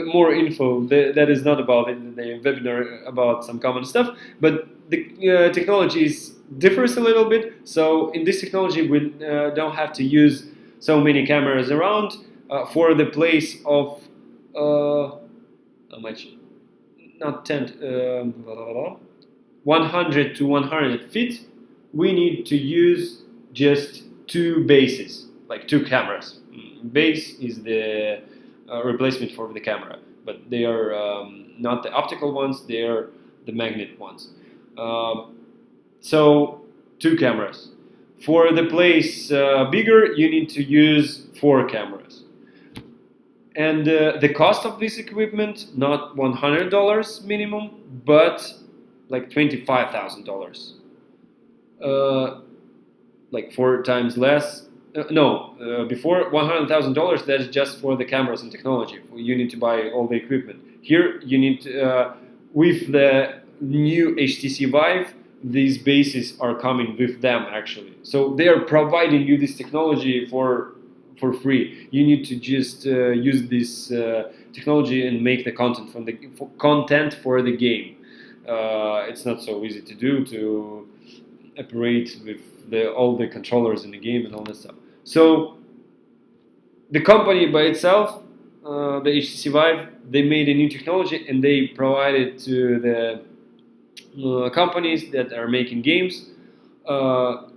A: more info that is not about in the webinar about some common stuff, but the technology differs a little bit. So in this technology, we don't have to use so many cameras around for the place of how much? Not 10, 100 to 100 feet. We need to use just two bases, like two cameras. Base is the replacement for the camera, but they are not the optical ones, they are the magnet ones. So two cameras. For the place bigger, you need to use four cameras. And the cost of this equipment, not $100 minimum, but like $25,000. Like 4 times less. Before $100,000, that's just for the cameras and technology. You need to buy all the equipment. Here, you need to, with the new HTC Vive, these bases are coming with them actually. So they are providing you this technology for free. You need to just use this technology and make the content for the game. It's not so easy to do, to operate with all the controllers in the game and all that stuff. So the company by itself, the HTC Vive, they made a new technology and they provided to the companies that are making games to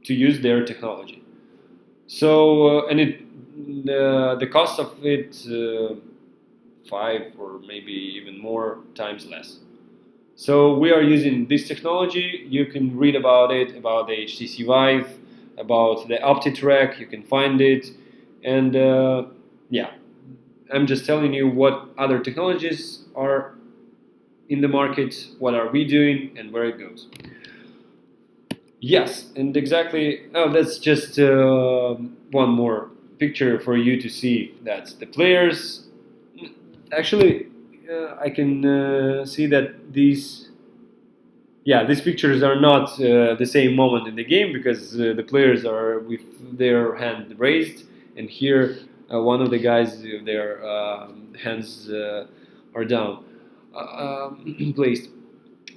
A: use their technology. So and the cost of it 5 or maybe even more times less. So we are using this technology. You can read about it, about the HTC Vive, about the OptiTrack. You can find it, and yeah, I'm just telling you what other technologies are in the market, what are we doing, and where it goes. Yes, and exactly. Oh, that's just one more picture for you to see that the players. Actually, I can see that these pictures are not the same moment in the game because the players are with their hand raised, and here one of the guys, their hands are down, placed.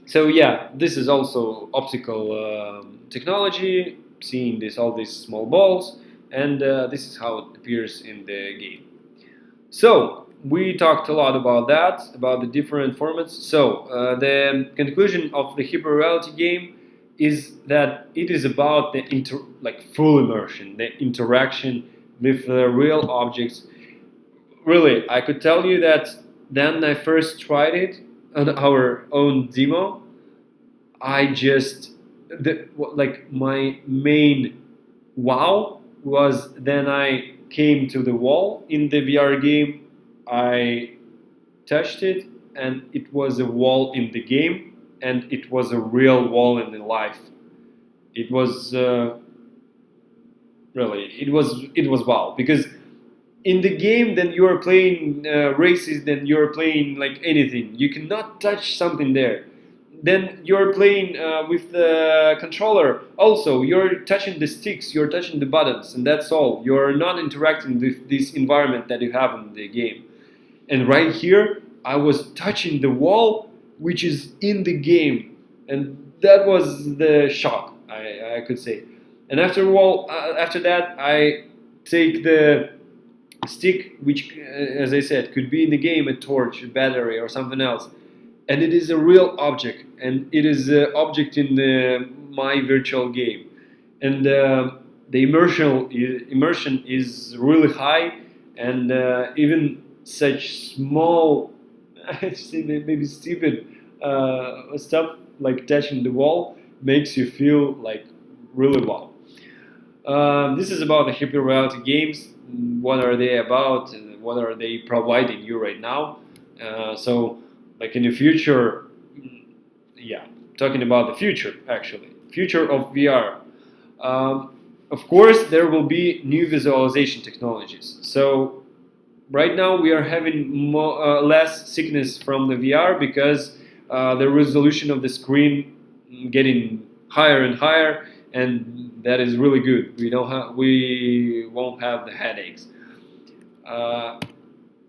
A: So yeah, this is also optical technology, seeing all these small balls, and this is how it appears in the game. So we talked a lot about that, about the different formats. So the conclusion of the Hyperreality game is that it is about the full immersion, the interaction with real objects. Really, I could tell you that then I first tried it on our own demo. My main wow was then I came to the wall in the VR game. I touched it, and it was a wall in the game, and it was a real wall in the life. It was really, it was wow, because in the game, then you are playing races, then you are playing like anything. You cannot touch something there. Then you're playing with the controller. Also, you're touching the sticks, you're touching the buttons, and that's all. You're not interacting with this environment that you have in the game. And right here, I was touching the wall, which is in the game, and that was the shock, I could say. And after that, I take the stick, which, as I said, could be in the game a torch, a battery, or something else, and it is a real object, and it is an object in my virtual game, and the immersion is really high, and even such small, I say maybe stupid stuff like touching the wall makes you feel like really wow. This is about the Hyperreality games. What are they about? And what are they providing you right now? So, like in the future, yeah, talking about the future actually, future of VR. Of course, there will be new visualization technologies. So, right now we are having less sickness from the VR because the resolution of the screen getting higher and higher, and that is really good. We won't have the headaches. Uh,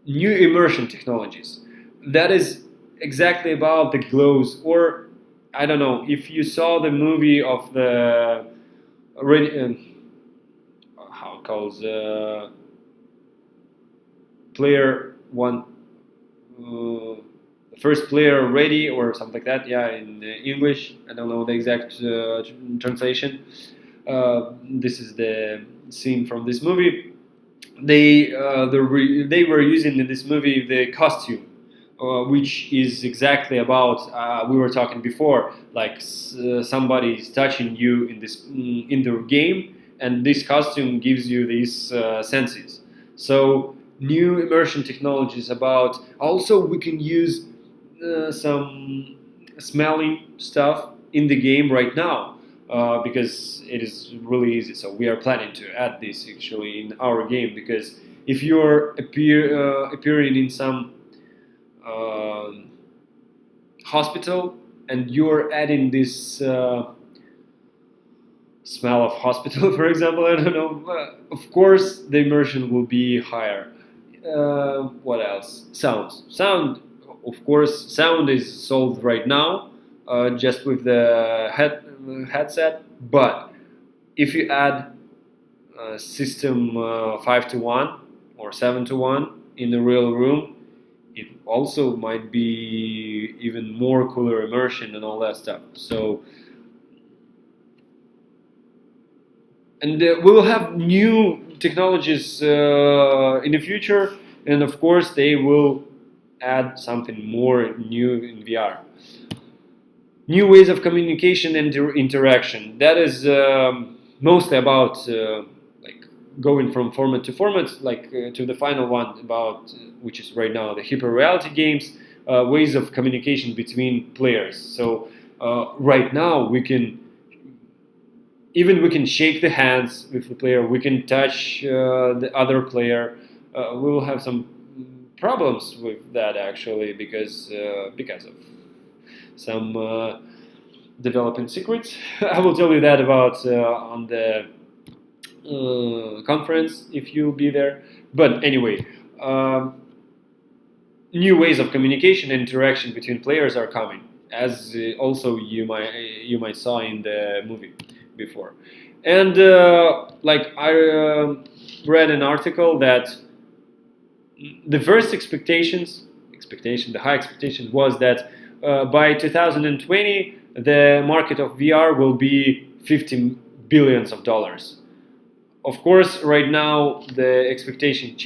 A: New immersion technologies. That is exactly about the glows, or I don't know if you saw the movie of the how it calls player one, the first player ready or something like that. Yeah, in English, I don't know the exact translation. This is the scene from this movie. They were using in this movie the costume, which is exactly about we were talking before, like somebody is touching you in this in the game, and this costume gives you these senses. So new immersion technologies about also we can use some smelling stuff in the game right now because it is really easy. So we are planning to add this actually in our game because if you're appearing in some hospital and you're adding this smell of hospital, for example, I don't know, of course the immersion will be higher. What else? Sound, of course, sound is solved right now just with the headset. But if you add system 5-to-1 or 7-to-1 in the real room, it also might be even more cooler immersion and all that stuff. So, and we will have new technologies in the future, and of course they will add something more new in VR. New ways of communication and interaction. That is mostly about like going from format to format, like to the final one about which is right now the Hyperreality games. Ways of communication between players. So right now we can shake the hands with the player. We can touch the other player. We will have some problems with that actually because of some developing secrets. I will tell you that about on the conference if you'll be there. But anyway, new ways of communication and interaction between players are coming, as also you might saw in the movie before. And like I read an article that the first the high expectation was that by 2020 the market of VR will be $50 billion. Of course, right now the expectations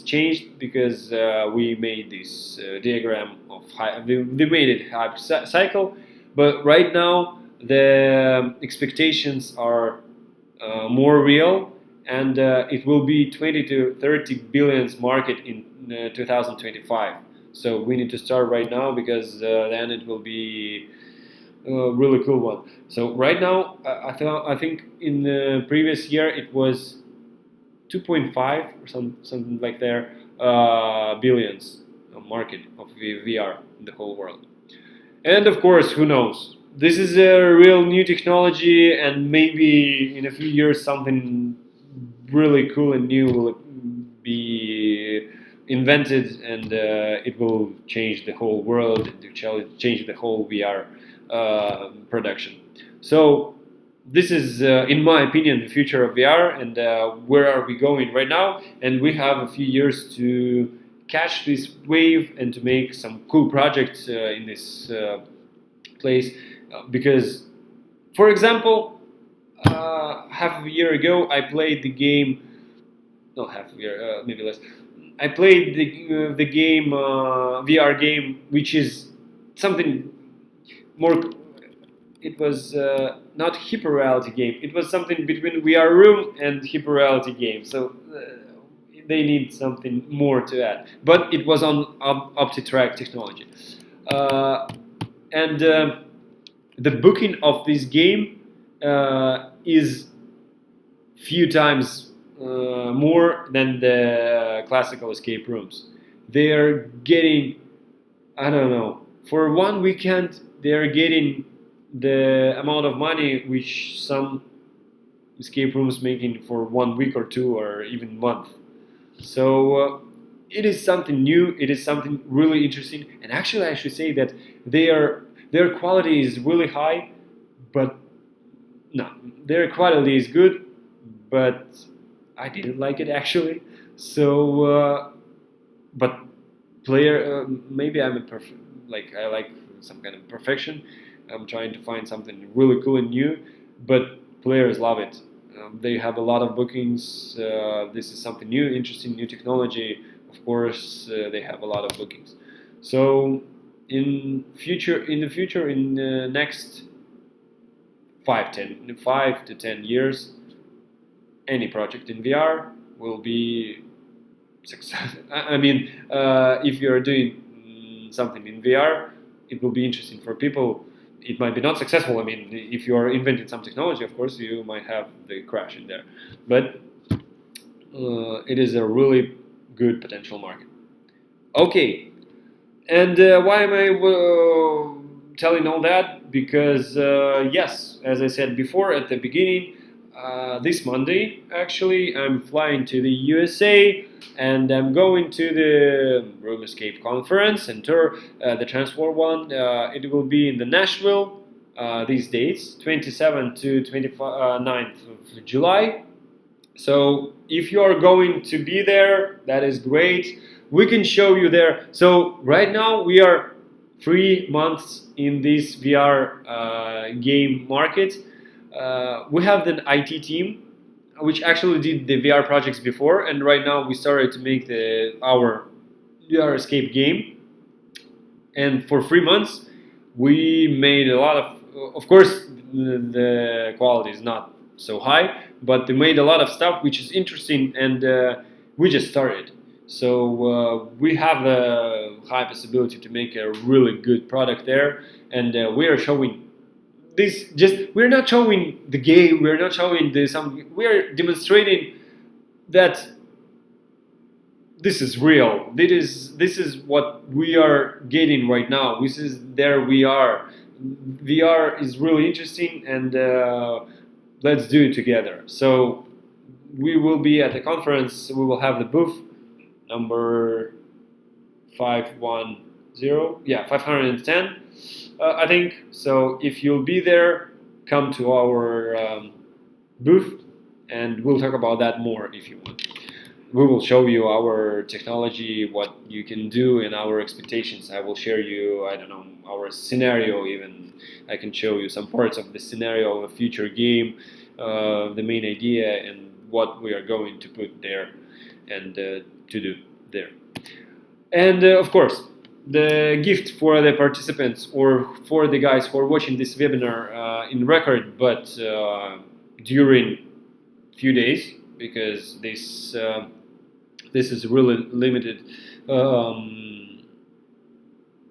A: changed because we made this diagram of we made it hype cycle, but right now the expectations are more real, and it will be 20 to 30 billions market in 2025. So we need to start right now because then it will be a really cool one. So right now, I think in the previous year it was 2.5 or something like there billions market of VR in the whole world. And of course, who knows? This is a real new technology, and maybe in a few years something really cool and new will be invented, and it will change the whole world, change the whole VR production. So this is, in my opinion, the future of VR, and where are we going right now? And we have a few years to catch this wave and to make some cool projects in this place. Because, for example, half a year ago, I played the game. No, half a year, maybe less. I played the game, VR game, which is something more. It was not Hyperreality game. It was something between VR room and Hyperreality game. So they need something more to add. But it was on OptiTrack technology, and the booking of this game is few times more than the classical escape rooms. They are getting, I don't know, for one weekend they are getting the amount of money which some escape rooms making for 1 week or two or even month. So it is something new. It is something really interesting. And actually, I should say that their quality is really high, but no, their quality is good, but I didn't like it actually. So, but maybe I'm a perfect. Like I like some kind of perfection. I'm trying to find something really cool and new, but players love it. They have a lot of bookings. This is something new, interesting, new technology. Of course, they have a lot of bookings. So, in the future, in the next 5 to 10 years, any project in VR will be success. I mean, if you're doing something in VR, it will be interesting for people. It might be not successful. I mean, if you are inventing some technology, of course, you might have the crash in there. But it is a really good potential market. Okay, and why am I telling all that? Because, yes, as I said before at the beginning, this Monday, actually, I'm flying to the USA, and I'm going to the Room Escape conference and tour, the Transform one. It will be in the Nashville these dates, 27th to 29th of July. So if you are going to be there, that is great. We can show you there. So right now we are 3 months in this VR game market. We have an IT team which actually did the VR projects before, and right now we started to make our VR escape game. And for 3 months, we made a lot of course, the quality is not so high, but they made a lot of stuff which is interesting, and we just started. So we have a high possibility to make a really good product there, and we are showing this. We're not showing the game. We're not showing we are demonstrating that this is real. This is what we are getting right now. This is there we are. VR is really interesting, and let's do it together. So we will be at the conference. We will have the booth number 510. Yeah, 510. I think so. If you'll be there, come to our booth, and we'll talk about that more if you want. We will show you our technology, what you can do, and our expectations. I will share you, I don't know, our scenario even. I can show you some parts of the scenario of a future game, the main idea, and what we are going to put there and to do there. And of course, the gift for the participants or for the guys who are watching this webinar in record, but during few days, because this is a really limited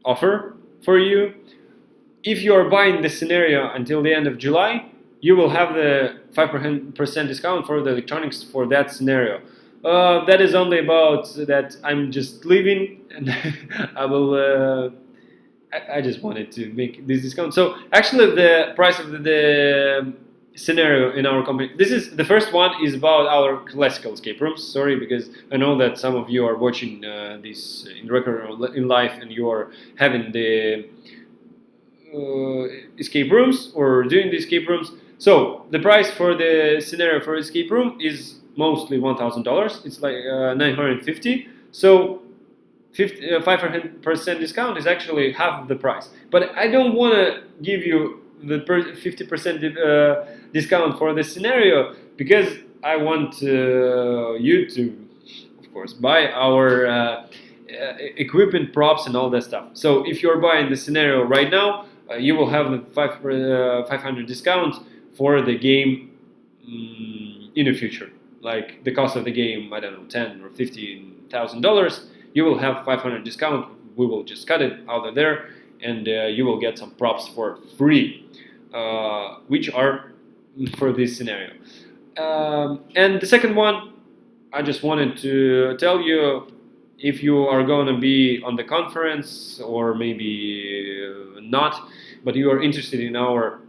A: offer for you. If you are buying the scenario until the end of July, you will have the 5% discount for the electronics for that scenario. That is only about that I'm just leaving, and I will. I just wanted to make this discount. So actually, the price of the scenario in our company. This is the first one is about our classical escape rooms. Sorry, because I know that some of you are watching this in record or in live, and you are having the escape rooms or doing the escape rooms. So the price for the scenario for escape room is mostly $1,000. It's like $950. So 5% discount is actually half the price. But I don't want to give you the 50% discount for the scenario because I want you to, of course, buy our equipment, props, and all that stuff. So if you're buying the scenario right now, you will have the 500 discount for the game in the future. Like the cost of the game, I don't know, $10,000 or $15,000. You will have 500 discount. We will just cut it out of there, and you will get some props for free, which are for this scenario. And the second one, I just wanted to tell you, if you are going to be on the conference or maybe not, but you are interested in our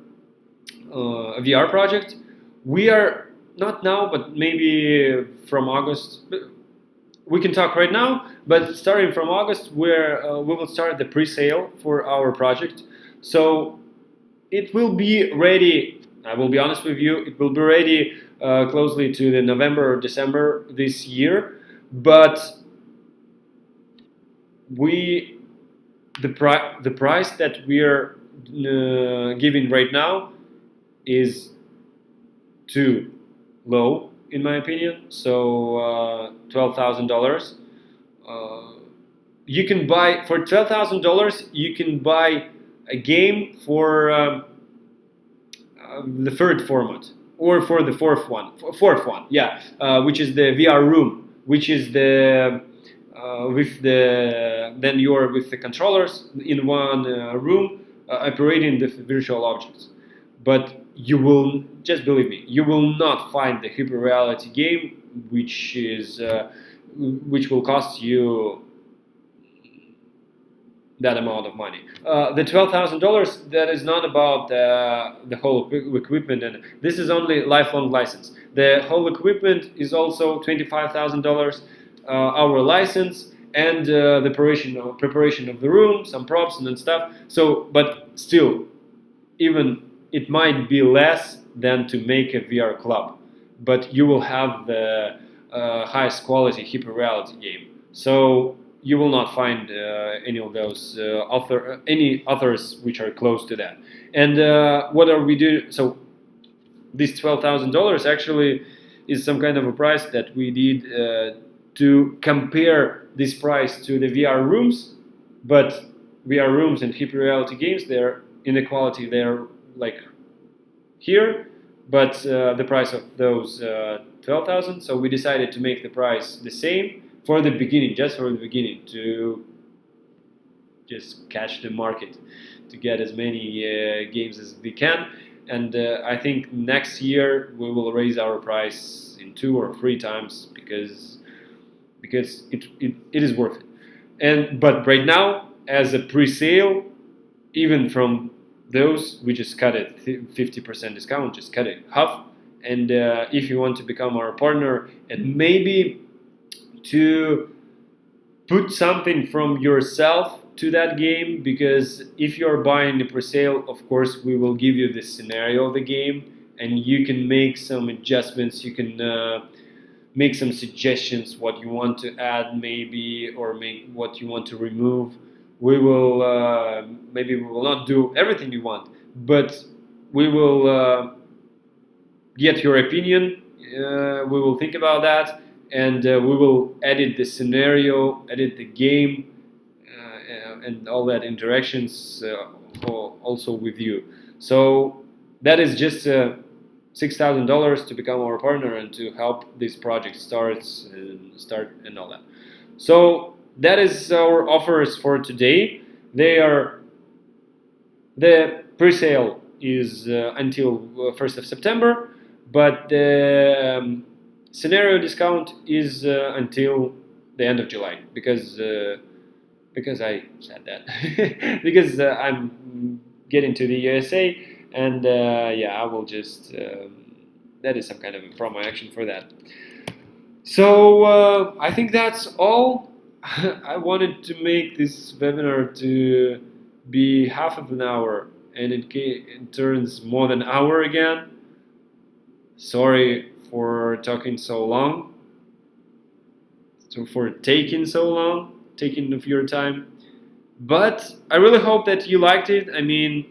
A: VR project, we are not now, but maybe from August. We can talk right now, but starting from August, we will start the pre-sale for our project. So it will be ready. I will be honest with you, it will be ready closely to the November or December this year, but the price that we are giving right now is too low, in my opinion. So $12,000. You can buy for $12,000. You can buy a game for the third format or for the fourth one, yeah, which is the VR room, which is the with the then you are with the controllers in one room operating the virtual objects. But you will, just believe me, you will not find the Hyperreality game which which will cost you that amount of money. The $12,000, that is not about the whole equipment, and this is only lifelong license. The whole equipment is also $25,000. Our license and the preparation of the room, some props and stuff. So, but still, even it might be less than to make a VR club, but you will have the highest quality Hyperreality game. So you will not find any of those any others which are close to that. And what are we doing? So this $12,000 actually is some kind of a price that we did to compare this price to the VR rooms, but VR rooms and Hyperreality games, they're inequality, they're like here, but the price of those 12,000. So we decided to make the price the same for the beginning, just for the beginning, to just catch the market, to get as many games as we can. And I think next year we will raise our price in 2 or 3 times because it is worth it. But right now, as a pre-sale, even from those, we just cut it 50% discount, just cut it half. And if you want to become our partner and maybe to put something from yourself to that game, because if you're buying the pre-sale, of course we will give you the scenario of the game and you can make some adjustments, you can make some suggestions what you want to add maybe, or make what you want to remove. We will maybe we will not do everything you want, but we will get your opinion. We will think about that, and we will edit the scenario, edit the game, and all that interactions also with you. So that is just $6,000 to become our partner and to help this project start and all that. So that is our offers for today. They are the pre-sale is until 1st of September, but the scenario discount is until the end of July, because I said that because I'm getting to the USA, and yeah, I will just that is some kind of a promo action for that. So I think that's all. I wanted to make this webinar to be half of an hour, and it turns more than an hour again. Sorry for talking so long, for taking so long, taking of your time. But I really hope that you liked it. I mean,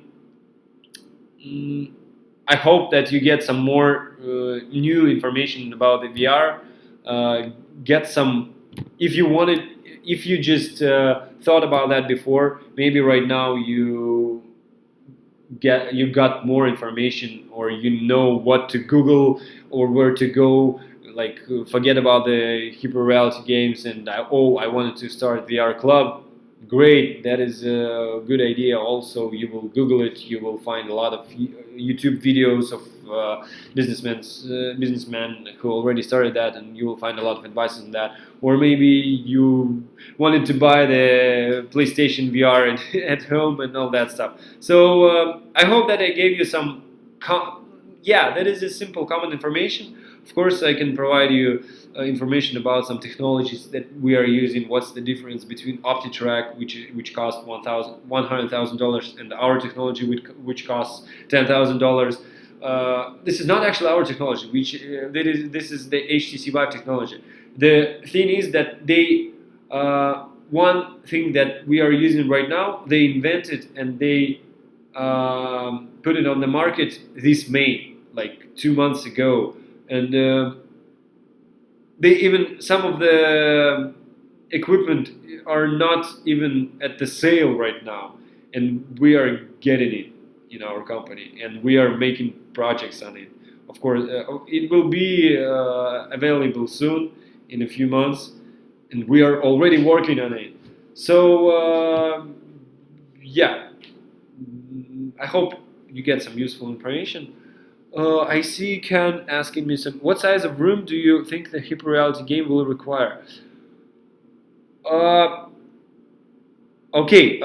A: I hope that you get some more new information about the VR. Get some, if you wanted, if you just thought about that before, maybe right now you got more information, or you know what to Google or where to go. Like, forget about the Hyperreality games and I wanted to start VR club. Great, that is a good idea. Also, you will Google it, you will find a lot of YouTube videos of businessmen who already started that, and you will find a lot of advice on that. Or maybe you wanted to buy the PlayStation VR at home and all that stuff. So I hope that I gave you some, that is a simple common information. Of course, I can provide you information about some technologies that we are using. What's the difference between OptiTrack, which costs $100,000, and our technology, which costs $10,000. This is not actually our technology. This is the HTC Vive technology. The thing is that they one thing that we are using right now, they invented and they put it on the market this May, like 2 months ago. And they even, some of the equipment are not even at the sale right now, and we are getting it in our company, and we are making projects on it. Of course, it will be available soon, in a few months, and we are already working on it. So yeah, I hope you get some useful information. I see Ken asking me what size of room do you think the Hyperreality game will require? Okay,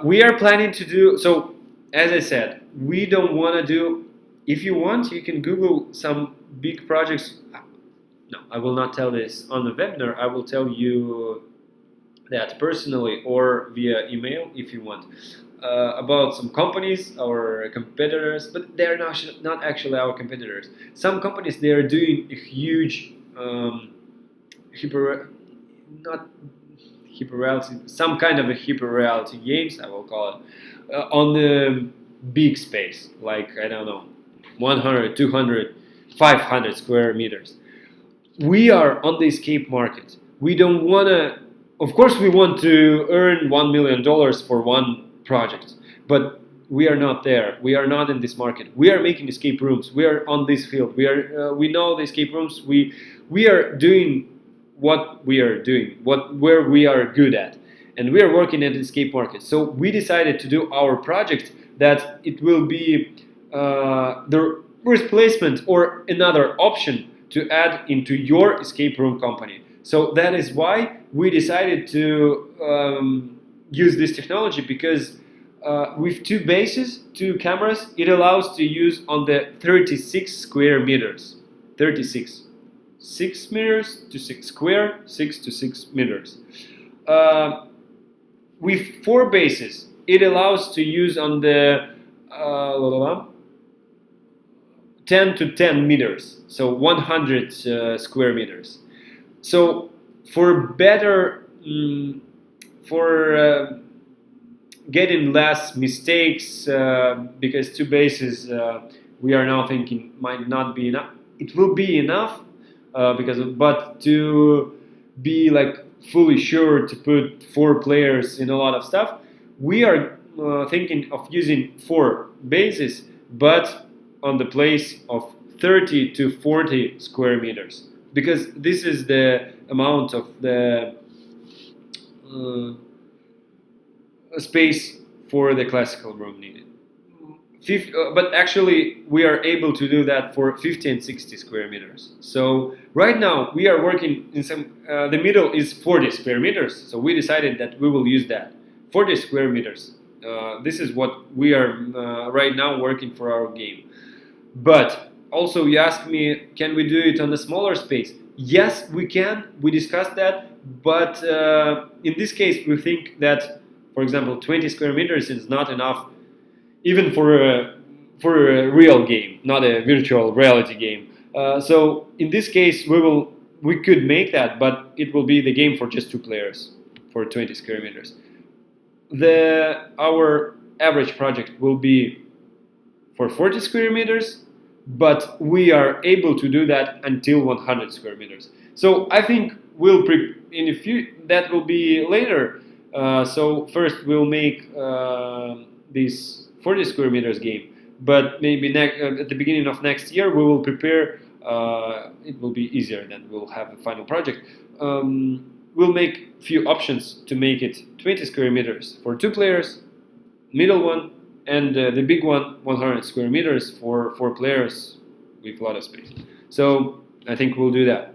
A: we are planning to do, so as I said, we don't want to do, if you want, you can Google some big projects. No, I will not tell this on the webinar. I will tell you that personally or via email if you want. About some companies, our competitors, but they're not actually our competitors. Some companies, they are doing a huge some kind of a Hyperreality games, I will call it, on the big space, like, I don't know, 100, 200, 500 square meters. We are on the escape market. We don't want to, of course we want to earn $1 million for one project, but we are not there. We are not in this market. We are making escape rooms. We are on this field. We know the escape rooms. We are doing what we are doing, where we are good at, and we are working at the escape market. So we decided to do our project that it will be the replacement or another option to add into your escape room company. So that is why we decided to use this technology, because with two bases, two cameras, it allows to use on the 36 square meters. 36. 6 meters to 6 square, 6 to 6 meters. With 4 bases, it allows to use on the 10 to 10 meters, so 100 square meters. So for better, for getting less mistakes, because 2 bases, we are now thinking might not be enough. It will be enough, but to be like fully sure to put 4 players in a lot of stuff, we are thinking of using 4 bases, but on the place of 30 to 40 square meters, because this is the amount of the space for the classical room needed. but actually we are able to do that for 50 and 60 square meters. So right now we are working in some, the middle is 40 square meters. So we decided that we will use that, 40 square meters. This is what we are right now working for our game. But also you asked me, can we do it on a smaller space? Yes, we can. We discussed that. But in this case, we think that, for example, 20 square meters is not enough even for a real game, not a virtual reality game. So in this case, we could make that, but it will be the game for just 2 players for 20 square meters. Our average project will be for 40 square meters, but we are able to do that until 100 square meters. So I think that will be later. So first we'll make this 40 square meters game, but maybe at the beginning of next year we will prepare. It will be easier, then we'll have a final project. We'll make few options to make it 20 square meters for 2 players, middle one, and the big one 100 square meters for 4 players with a lot of space. So I think we'll do that.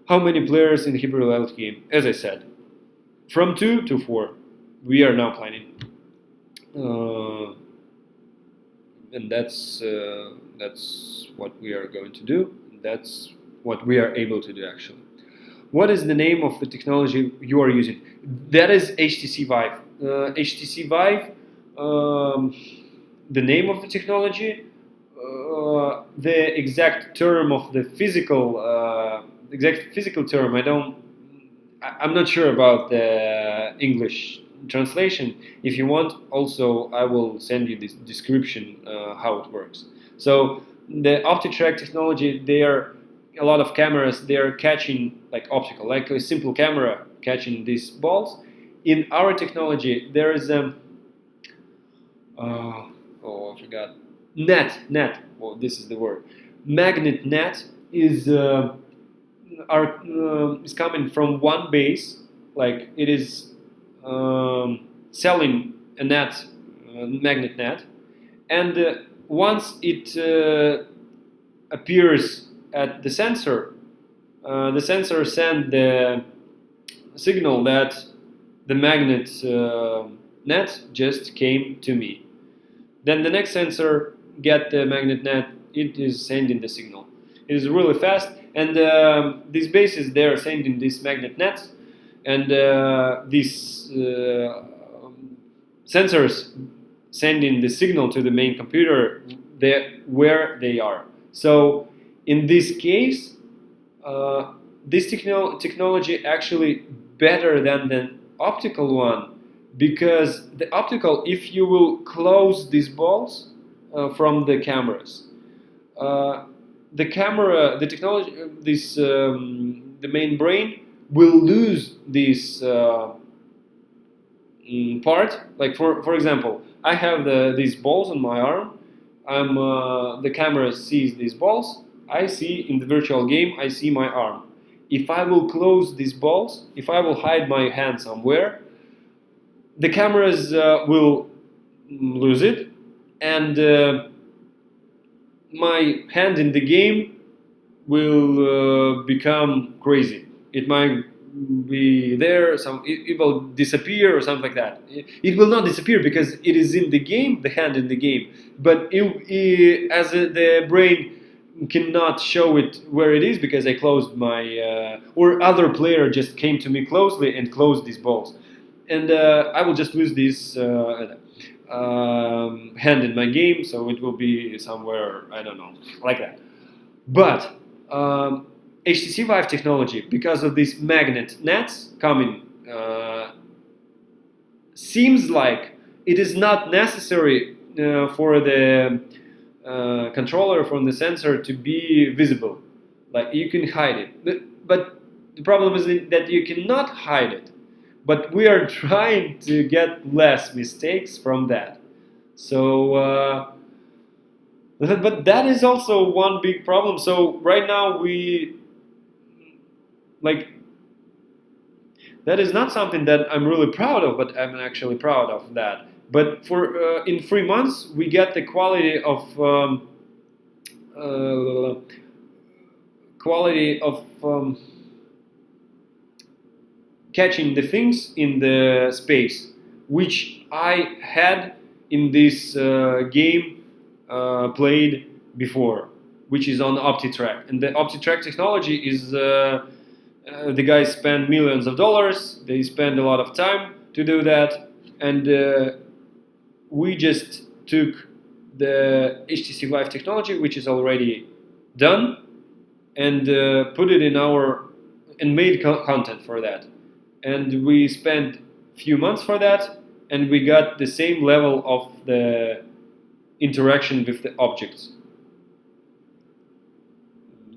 A: How many players in the Hyperreality game? As I said, from 2 to 4 we are now planning. And that's what we are going to do. That's what we are able to do actually. What is the name of the technology you are using? That is HTC Vive. HTC Vive, the name of the technology, the exact term of the physical term, I'm not sure about the English translation. If you want, also I will send you this description how it works. So the OptiTrack technology, they are a lot of cameras, they are catching like optical, like a simple camera catching these balls. In our technology, there is a I forgot, net. Well, this is the word. Magnet net is coming from one base, like it is selling a net, magnet net, and once it appears at the sensor sends the signal that the magnet net just came to me. Then the next sensor get the magnet net, it is sending the signal. It is really fast, and these bases, they are sending these magnet nets, and these sensors sending the signal to the main computer where they are. So in this case, this technology actually better than the optical one, because the optical, if you will close these balls from the cameras, the technology, the main brain will lose this part. Like for example, I have these balls on my arm. The camera sees these balls. I see in the virtual game, I see my arm. If I will close these balls, if I will hide my hand somewhere, the cameras will lose it, and my hand in the game will become crazy. It might be there, it will disappear or something like that. It will not disappear because it is in the game, the hand in the game, but the brain cannot show it where it is because I closed my, or other player just came to me closely and closed these balls. And I will just lose this hand in my game, so it will be somewhere, I don't know, like that. But HTC Vive technology, because of these magnet nets coming, seems like it is not necessary for the controller from the sensor to be visible. Like you can hide it, but the problem is that you cannot hide it. But we are trying to get less mistakes from that. So, but that is also one big problem. So right now that is not something that I'm really proud of, but I'm actually proud of that. But for in 3 months we get the uh, quality of catching the things in the space, which I had in this game played before, which is on OptiTrack. And the OptiTrack technology is the guys spend millions of dollars. They spend a lot of time to do that, and we just took the HTC Vive technology, which is already done, and put it in our and made content for that. And we spent few months for that, and we got the same level of the interaction with the objects.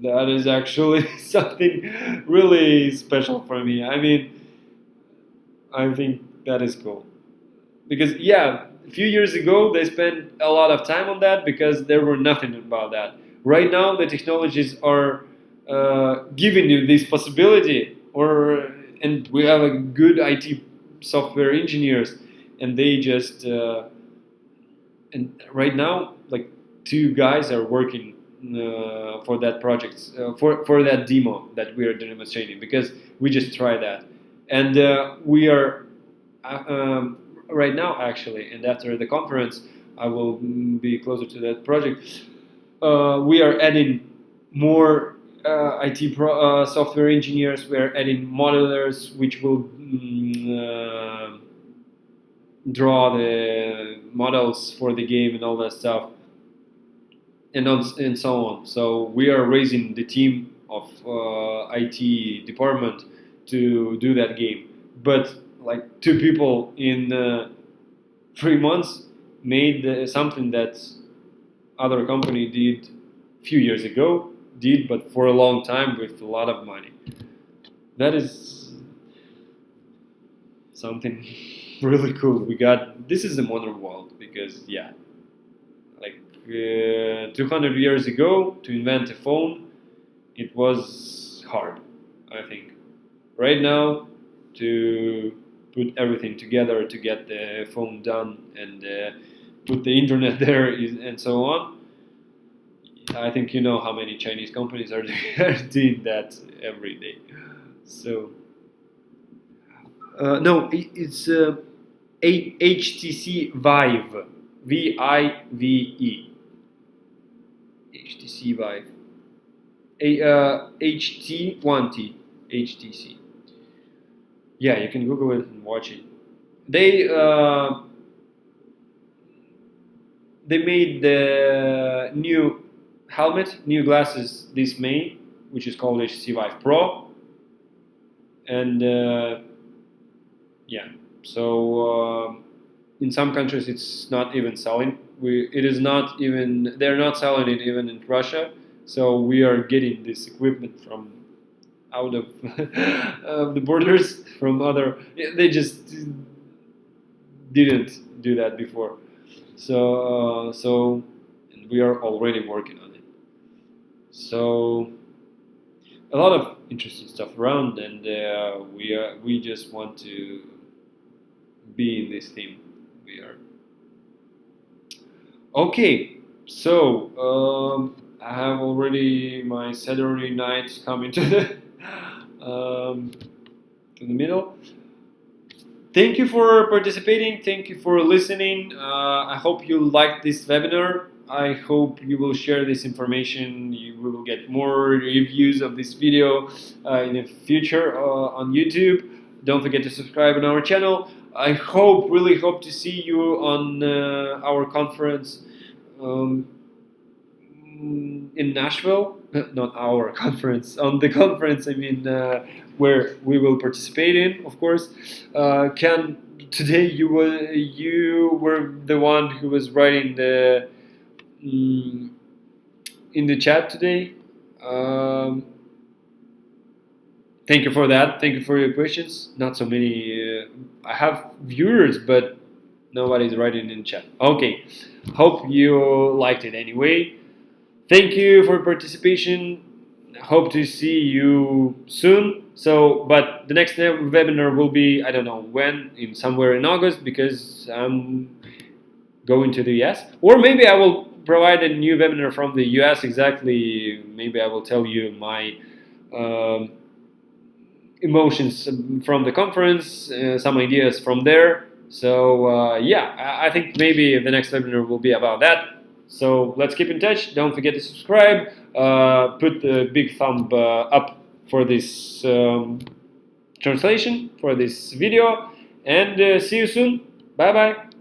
A: That is actually something really special for me. I mean, I think that is cool. Because, yeah, a few years ago they spent a lot of time on that because there were nothing about that. Right now the technologies are giving you this possibility, and we have a good IT software engineers, and they just and right now like 2 guys are working for that project, for that demo that we are demonstrating, because we just tried that, and we are right now actually, and after the conference I will be closer to that project. We are adding more IT software engineers. We are adding modelers, which will draw the models for the game and all that stuff, and so on. So we are raising the team of IT department to do that game. But like 2 people in 3 months made something that other company did few years ago, but for a long time with a lot of money. That is something really cool. This is a modern world, because yeah, like 200 years ago to invent a phone, it was hard, I think. Right now, to put everything together to get the phone done and put the internet there and so on, I think you know how many Chinese companies are doing that every day. So no, it's HTC Vive, VIVE, HTC Vive, HT1T, HTC. Yeah, you can Google it and watch it. They made the new helmet, new glasses this May, which is called HTC Vive Pro, and yeah. So in some countries it's not even selling. They're not selling it even in Russia. So we are getting this equipment from out of the borders from other. They just didn't do that before. So and we are already working on it. So a lot of interesting stuff around, and we just want to be in this theme. We are okay. So I have already my Saturday night coming to the middle. Thank you for participating. Thank you for listening. I hope you liked this webinar. I hope you will share this information. We will get more reviews of this video in the future on YouTube. Don't forget to subscribe on our channel. I really hope to see you on our conference in Nashville. Not our conference, on the conference, I mean, where we will participate in, of course. Ken, today you were the one who was writing in the chat today. Thank you for that. Thank you for your questions. Not so many. I have viewers, but nobody's writing in chat. Okay. Hope you liked it anyway. Thank you for participation. Hope to see you soon. But the next webinar will be, I don't know when, somewhere in August, because I'm going to the US. Or maybe I will provide a new webinar from the US exactly. Maybe I will tell you my emotions from the conference, some ideas from there. So yeah, I think maybe the next webinar will be about that. So let's keep in touch. Don't forget to subscribe. Put the big thumb up for this translation, for this video, and see you soon. Bye bye.